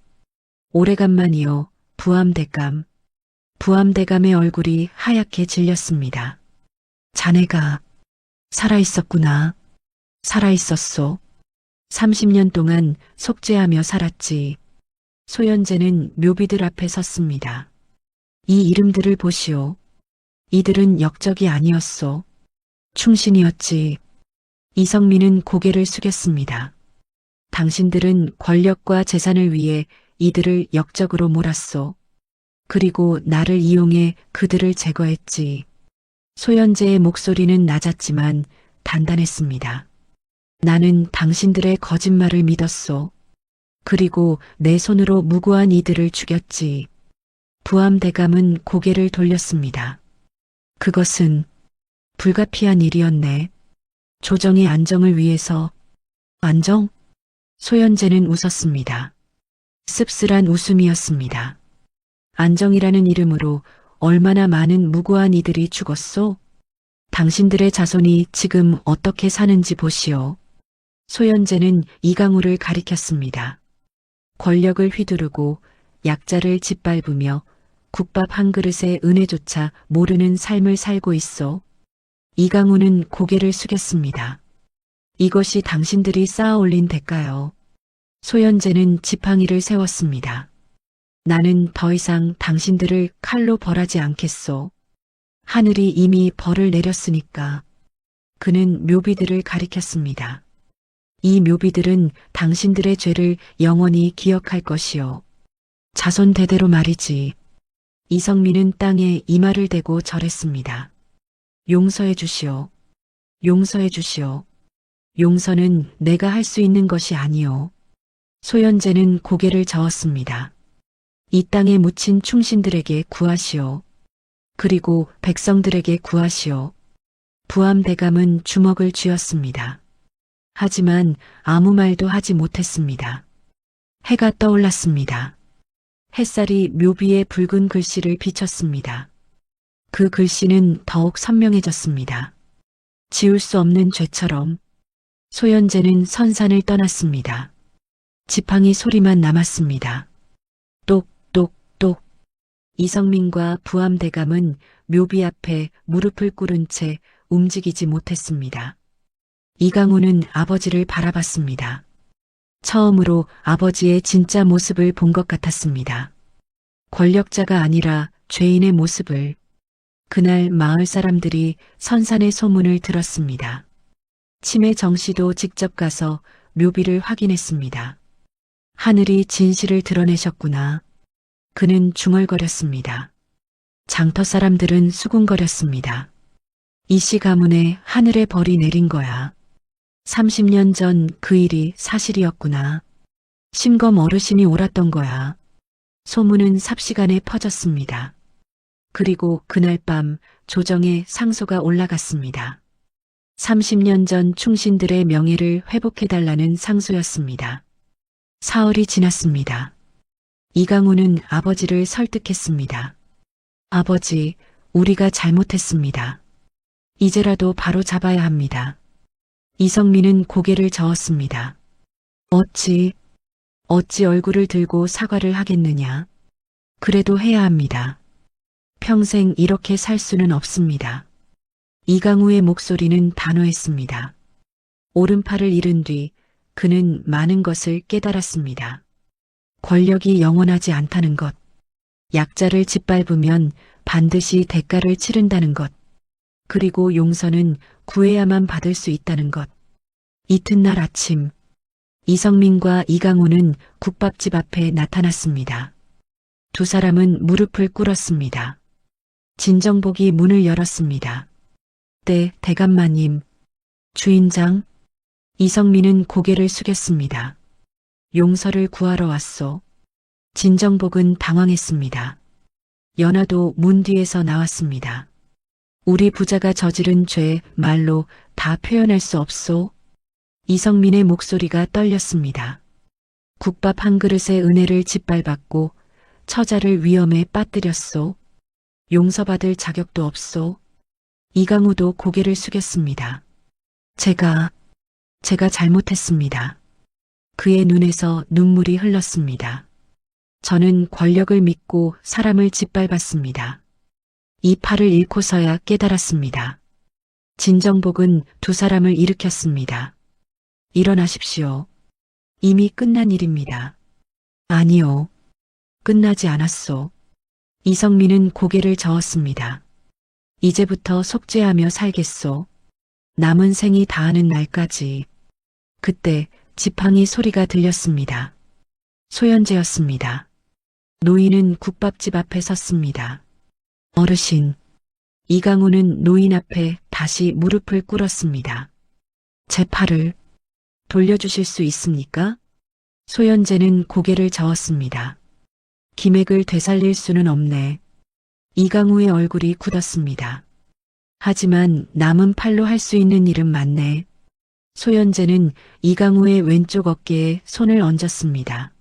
오래간만이요, 부암 대감. 부암 대감의 얼굴이 하얗게 질렸습니다. 자네가 살아있었구나. 살아있었소. 30년 동안 속죄하며 살았지. 소현재는 묘비들 앞에 섰습니다. 이 이름들을 보시오. 이들은 역적이 아니었소. 충신이었지. 이성민은 고개를 숙였습니다. 당신들은 권력과 재산을 위해 이들을 역적으로 몰았소. 그리고 나를 이용해 그들을 제거했지. 소현재의 목소리는 낮았지만 단단했습니다. 나는 당신들의 거짓말을 믿었소. 그리고 내 손으로 무고한 이들을 죽였지. 부암 대감은 고개를 돌렸습니다. 그것은 불가피한 일이었네. 조정의 안정을 위해서. 안정? 소현재는 웃었습니다. 씁쓸한 웃음이었습니다. 안정이라는 이름으로 얼마나 많은 무고한 이들이 죽었소? 당신들의 자손이 지금 어떻게 사는지 보시오. 소현재는 이강우를 가리켰습니다. 권력을 휘두르고 약자를 짓밟으며 국밥 한 그릇의 은혜조차 모르는 삶을 살고 있어. 이강우는 고개를 숙였습니다. 이것이 당신들이 쌓아올린 대가요. 소현재는 지팡이를 세웠습니다. 나는 더 이상 당신들을 칼로 벌하지 않겠소. 하늘이 이미 벌을 내렸으니까. 그는 묘비들을 가리켰습니다. 이 묘비들은 당신들의 죄를 영원히 기억할 것이요. 자손 대대로 말이지. 이성민은 땅에 이마를 대고 절했습니다. 용서해 주시오. 용서해 주시오. 용서는 내가 할 수 있는 것이 아니오. 소현재는 고개를 저었습니다. 이 땅에 묻힌 충신들에게 구하시오. 그리고 백성들에게 구하시오. 부암 대감은 주먹을 쥐었습니다. 하지만 아무 말도 하지 못했습니다. 해가 떠올랐습니다. 햇살이 묘비의 붉은 글씨를 비쳤습니다. 그 글씨는 더욱 선명해졌습니다. 지울 수 없는 죄처럼. 소현재는 선산을 떠났습니다. 지팡이 소리만 남았습니다. 똑똑똑. 이성민과 부암 대감은 묘비 앞에 무릎을 꿇은 채 움직이지 못했습니다. 이강우는 아버지를 바라봤습니다. 처음으로 아버지의 진짜 모습을 본 것 같았습니다. 권력자가 아니라 죄인의 모습을. 그날 마을 사람들이 선산의 소문을 들었습니다. 치매 정씨도 직접 가서 묘비를 확인했습니다. 하늘이 진실을 드러내셨구나. 그는 중얼거렸습니다. 장터 사람들은 수군거렸습니다. 이씨 가문에 하늘의 벌이 내린 거야. 30년 전 그 일이 사실이었구나. 심검 어르신이 옳았던 거야. 소문은 삽시간에 퍼졌습니다. 그리고 그날 밤 조정에 상소가 올라갔습니다. 30년 전 충신들의 명예를 회복해달라는 상소였습니다. 사흘이 지났습니다. 이강우는 아버지를 설득했습니다. 아버지, 우리가 잘못했습니다. 이제라도 바로 잡아야 합니다. 이성민은 고개를 저었습니다. 어찌 얼굴을 들고 사과를 하겠느냐. 그래도 해야 합니다. 평생 이렇게 살 수는 없습니다. 이강우의 목소리는 단호했습니다. 오른팔을 잃은 뒤 그는 많은 것을 깨달았습니다. 권력이 영원하지 않다는 것, 약자를 짓밟으면 반드시 대가를 치른다는 것, 그리고 용서는 구해야만 받을 수 있다는 것. 이튿날 아침 이성민과 이강우는 국밥집 앞에 나타났습니다. 두 사람은 무릎을 꿇었습니다. 진정복이 문을 열었습니다. 네, 대감마님. 주인장. 이성민은 고개를 숙였습니다. 용서를 구하러 왔소. 진정복은 당황했습니다. 연하도 문 뒤에서 나왔습니다. 우리 부자가 저지른 죄 말로 다 표현할 수 없소. 이성민의 목소리가 떨렸습니다. 국밥 한 그릇의 은혜를 짓밟았고 처자를 위험에 빠뜨렸소. 용서받을 자격도 없소. 이강우도 고개를 숙였습니다. 제가 잘못했습니다. 그의 눈에서 눈물이 흘렀습니다. 저는 권력을 믿고 사람을 짓밟았습니다. 이 팔을 잃고서야 깨달았습니다. 진정복은 두 사람을 일으켰습니다. 일어나십시오. 이미 끝난 일입니다. 아니요. 끝나지 않았소. 이성민은 고개를 저었습니다. 이제부터 속죄하며 살겠소. 남은 생이 다하는 날까지. 그때 지팡이 소리가 들렸습니다. 소연제였습니다. 노인은 국밥집 앞에 섰습니다. 어르신. 이강우는 노인 앞에 다시 무릎을 꿇었습니다. 제 팔을 돌려주실 수 있습니까? 소연제는 고개를 저었습니다. 기맥을 되살릴 수는 없네. 이강우의 얼굴이 굳었습니다. 하지만 남은 팔로 할 수 있는 일은 많네. 소연제는 이강우의 왼쪽 어깨에 손을 얹었습니다.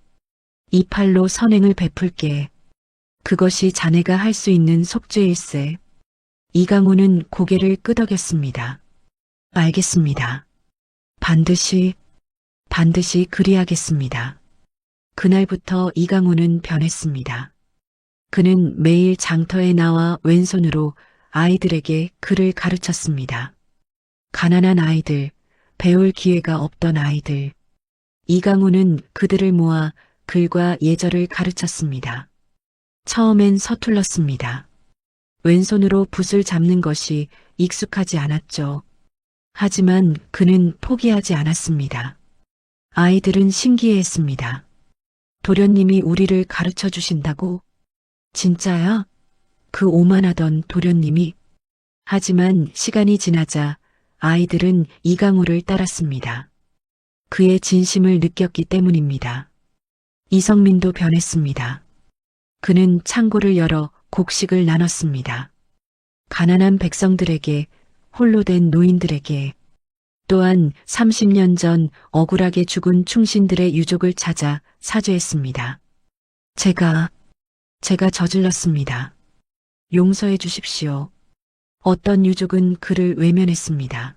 이 팔로 선행을 베풀게. 그것이 자네가 할 수 있는 속죄일세. 이강우는 고개를 끄덕였습니다. 알겠습니다. 반드시 그리하겠습니다. 그날부터 이강우는 변했습니다. 그는 매일 장터에 나와 왼손으로 아이들에게 글을 가르쳤습니다. 가난한 아이들, 배울 기회가 없던 아이들. 이강우는 그들을 모아 글과 예절을 가르쳤습니다. 처음엔 서툴렀습니다. 왼손으로 붓을 잡는 것이 익숙하지 않았죠. 하지만 그는 포기하지 않았습니다. 아이들은 신기해했습니다. 도련님이 우리를 가르쳐 주신다고? 진짜야? 그 오만하던 도련님이. 하지만 시간이 지나자 아이들은 이강우를 따랐습니다. 그의 진심을 느꼈기 때문입니다. 이성민도 변했습니다. 그는 창고를 열어 곡식을 나눴습니다. 가난한 백성들에게, 홀로 된 노인들에게, 또한 30년 전 억울하게 죽은 충신들의 유족을 찾아 사죄했습니다. 제가 저질렀습니다. 용서해 주십시오. 어떤 유족은 그를 외면했습니다.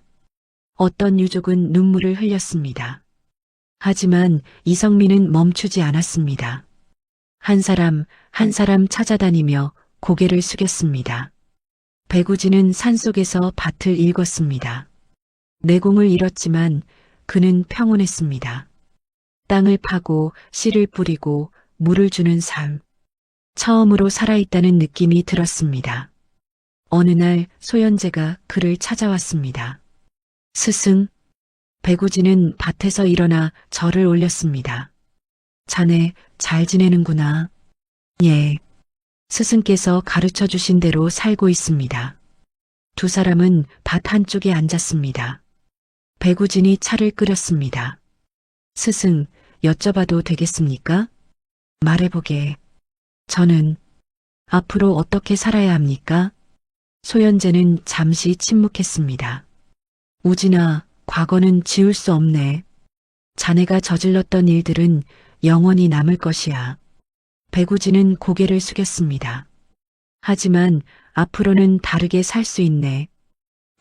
어떤 유족은 눈물을 흘렸습니다. 하지만 이성민은 멈추지 않았습니다. 한 사람 한 사람 찾아다니며 고개를 숙였습니다. 배구진은 산속에서 밭을 일궜습니다. 내공을 잃었지만 그는 평온했습니다. 땅을 파고 씨를 뿌리고 물을 주는 삶. 처음으로 살아있다는 느낌이 들었습니다. 어느 날 소연제가 그를 찾아왔습니다. 스승. 배구진은 밭에서 일어나 절을 올렸습니다. 자네 잘 지내는구나. 예. 스승께서 가르쳐 주신 대로 살고 있습니다. 두 사람은 밭 한쪽에 앉았습니다. 배구진이 차를 끓였습니다. 스승, 여쭤봐도 되겠습니까? 말해보게. 저는 앞으로 어떻게 살아야 합니까? 소연제는 잠시 침묵했습니다. 우진아, 과거는 지울 수 없네. 자네가 저질렀던 일들은 영원히 남을 것이야. 배구진은 고개를 숙였습니다. 하지만 앞으로는 다르게 살 수 있네.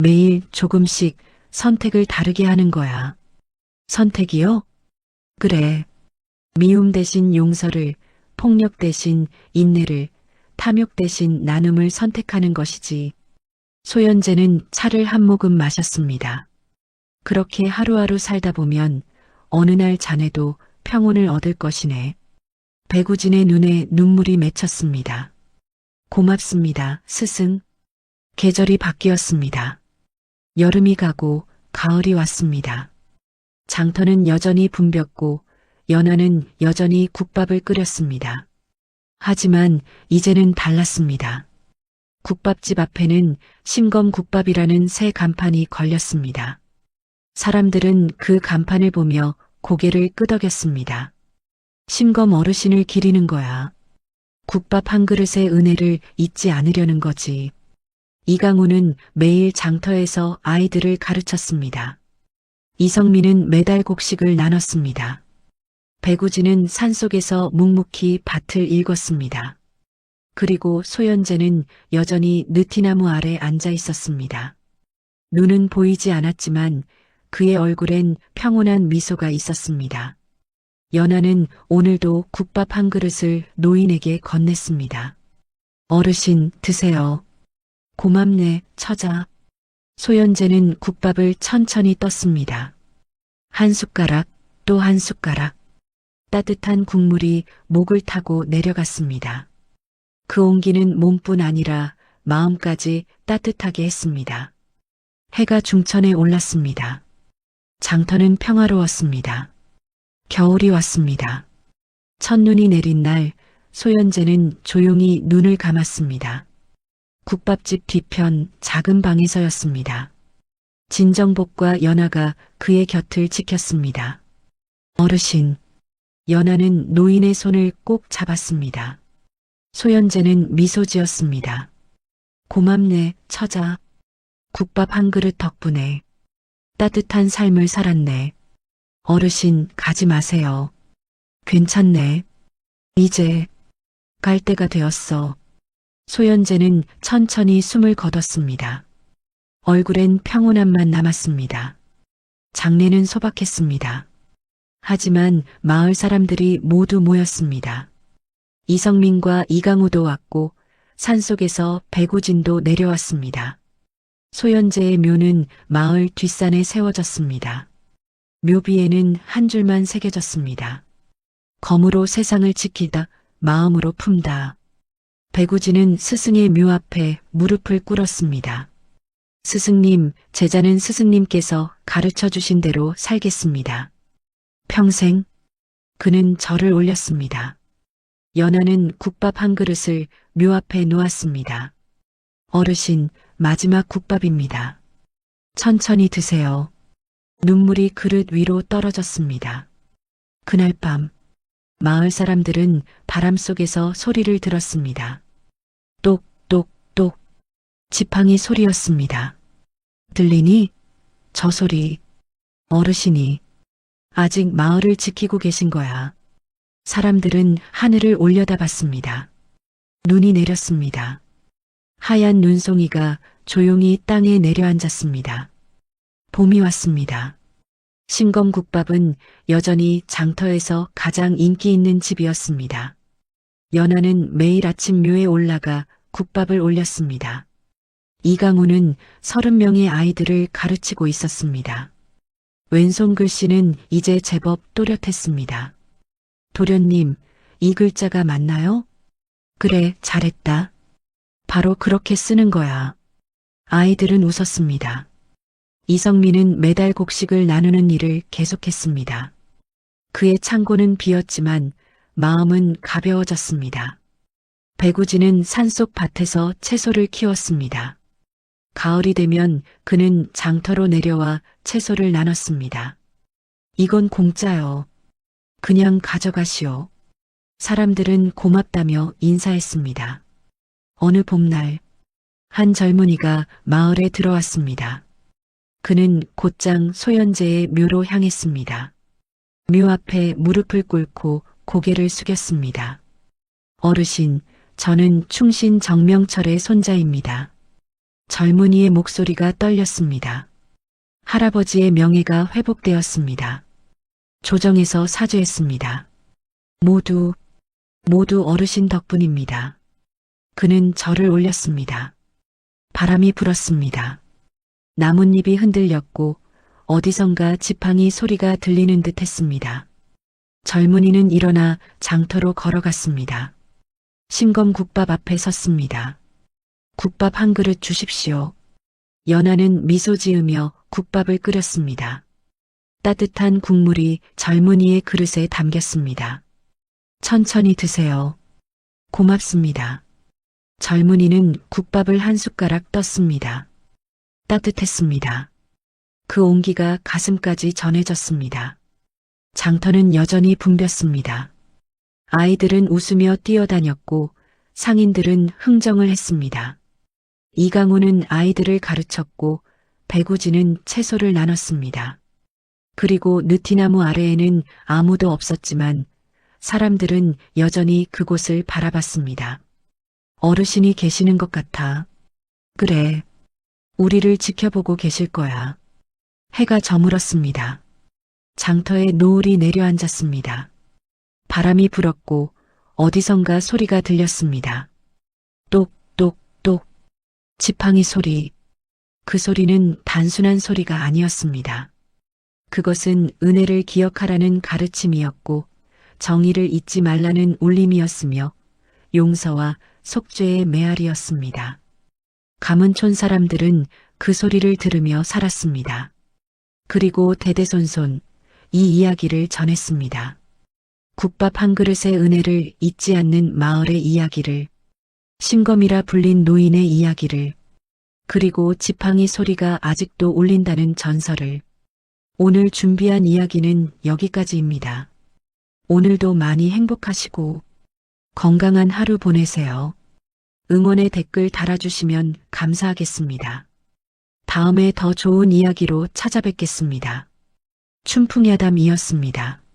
매일 조금씩 선택을 다르게 하는 거야. 선택이요? 그래. 미움 대신 용서를, 폭력 대신 인내를, 탐욕 대신 나눔을 선택하는 것이지. 소연제는 차를 한 모금 마셨습니다. 그렇게 하루하루 살다 보면 어느 날 자네도 평온을 얻을 것이네. 배구진의 눈에 눈물이 맺혔습니다. 고맙습니다, 스승. 계절이 바뀌었습니다. 여름이 가고 가을이 왔습니다. 장터는 여전히 붐볐고 연하는 여전히 국밥을 끓였습니다. 하지만 이제는 달랐습니다. 국밥집 앞에는 심검국밥이라는 새 간판이 걸렸습니다. 사람들은 그 간판을 보며 고개를 끄덕였습니다. 심검 어르신을 기리는 거야. 국밥 한 그릇의 은혜를 잊지 않으려는 거지. 이강우는 매일 장터에서 아이들을 가르쳤습니다. 이성민은 매달 곡식을 나눴습니다. 배구진은 산속에서 묵묵히 밭을 일궜습니다. 그리고 소연재는 여전히 느티나무 아래 앉아 있었습니다. 눈은 보이지 않았지만 그의 얼굴엔 평온한 미소가 있었습니다. 연하는 오늘도 국밥 한 그릇을 노인에게 건넸습니다. 어르신 드세요. 고맙네, 처자. 소연재는 국밥을 천천히 떴습니다. 한 숟가락, 또 한 숟가락. 따뜻한 국물이 목을 타고 내려갔습니다. 그 온기는 몸뿐 아니라 마음까지 따뜻하게 했습니다. 해가 중천에 올랐습니다. 장터는 평화로웠습니다. 겨울이 왔습니다. 첫눈이 내린 날 소연재는 조용히 눈을 감았습니다. 국밥집 뒤편 작은 방에서였습니다. 진정복과 연하가 그의 곁을 지켰습니다. 어르신, 연하는 노인의 손을 꼭 잡았습니다. 소연재는 미소 지었습니다. 고맙네, 처자. 국밥 한 그릇 덕분에 따뜻한 삶을 살았네. 어르신, 가지 마세요. 괜찮네. 이제 갈 때가 되었어. 소연재는 천천히 숨을 거뒀습니다. 얼굴엔 평온함만 남았습니다. 장례는 소박했습니다. 하지만 마을 사람들이 모두 모였습니다. 이성민과 이강우도 왔고 산속에서 배구진도 내려왔습니다. 소연재의 묘는 마을 뒷산에 세워졌습니다. 묘비에는 한 줄만 새겨졌습니다. 검으로 세상을 지키다, 마음으로 품다. 배구진은 스승의 묘 앞에 무릎을 꿇었습니다. 스승님, 제자는 스승님께서 가르쳐 주신 대로 살겠습니다. 평생. 그는 절을 올렸습니다. 연하는 국밥 한 그릇을 묘 앞에 놓았습니다. 어르신, 마지막 국밥입니다. 천천히 드세요. 눈물이 그릇 위로 떨어졌습니다. 그날 밤, 마을 사람들은 바람 속에서 소리를 들었습니다. 똑똑똑. 지팡이 소리였습니다. 들리니? 저 소리. 어르신이 아직 마을을 지키고 계신 거야. 사람들은 하늘을 올려다봤습니다. 눈이 내렸습니다. 하얀 눈송이가 조용히 땅에 내려앉았습니다. 봄이 왔습니다. 심검국밥은 여전히 장터에서 가장 인기 있는 집이었습니다. 연하는 매일 아침 묘에 올라가 국밥을 올렸습니다. 이강우는 30명의 아이들을 가르치고 있었습니다. 왼손 글씨는 이제 제법 또렷했습니다. 도련님, 이 글자가 맞나요? 그래, 잘했다. 바로 그렇게 쓰는 거야. 아이들은 웃었습니다. 이성민은 매달 곡식을 나누는 일을 계속했습니다. 그의 창고는 비었지만 마음은 가벼워졌습니다. 배구진은 산속 밭에서 채소를 키웠습니다. 가을이 되면 그는 장터로 내려와 채소를 나눴습니다. 이건 공짜요. 그냥 가져가시오. 사람들은 고맙다며 인사했습니다. 어느 봄날, 한 젊은이가 마을에 들어왔습니다. 그는 곧장 소연재의 묘로 향했습니다. 묘 앞에 무릎을 꿇고 고개를 숙였습니다. 어르신, 저는 충신 정명철의 손자입니다. 젊은이의 목소리가 떨렸습니다. 할아버지의 명예가 회복되었습니다. 조정에서 사죄했습니다. 모두 어르신 덕분입니다. 그는 절을 올렸습니다. 바람이 불었습니다. 나뭇잎이 흔들렸고 어디선가 지팡이 소리가 들리는 듯 했습니다. 젊은이는 일어나 장터로 걸어갔습니다. 심검국밥 앞에 섰습니다. 국밥 한 그릇 주십시오. 연하는 미소 지으며 국밥을 끓였습니다. 따뜻한 국물이 젊은이의 그릇에 담겼습니다. 천천히 드세요. 고맙습니다. 젊은이는 국밥을 한 숟가락 떴습니다. 따뜻했습니다. 그 온기가 가슴까지 전해졌습니다. 장터는 여전히 붐볐습니다. 아이들은 웃으며 뛰어다녔고 상인들은 흥정을 했습니다. 이강호는 아이들을 가르쳤고 배구지는 채소를 나눴습니다. 그리고 느티나무 아래에는 아무도 없었지만 사람들은 여전히 그곳을 바라봤습니다. 어르신이 계시는 것 같아. 그래. 우리를 지켜보고 계실 거야. 해가 저물었습니다. 장터에 노을이 내려앉았습니다. 바람이 불었고 어디선가 소리가 들렸습니다. 똑똑똑. 지팡이 소리. 그 소리는 단순한 소리가 아니었습니다. 그것은 은혜를 기억하라는 가르침이었고 정의를 잊지 말라는 울림이었으며 용서와 속죄의 메아리였습니다. 가문촌 사람들은 그 소리를 들으며 살았습니다. 그리고 대대손손 이 이야기를 전했습니다. 국밥 한 그릇의 은혜를 잊지 않는 마을의 이야기를, 신검이라 불린 노인의 이야기를, 그리고 지팡이 소리가 아직도 울린다는 전설을. 오늘 준비한 이야기는 여기까지입니다. 오늘도 많이 행복하시고 건강한 하루 보내세요. 응원의 댓글 달아주시면 감사하겠습니다. 다음에 더 좋은 이야기로 찾아뵙겠습니다. 춘풍야담이었습니다.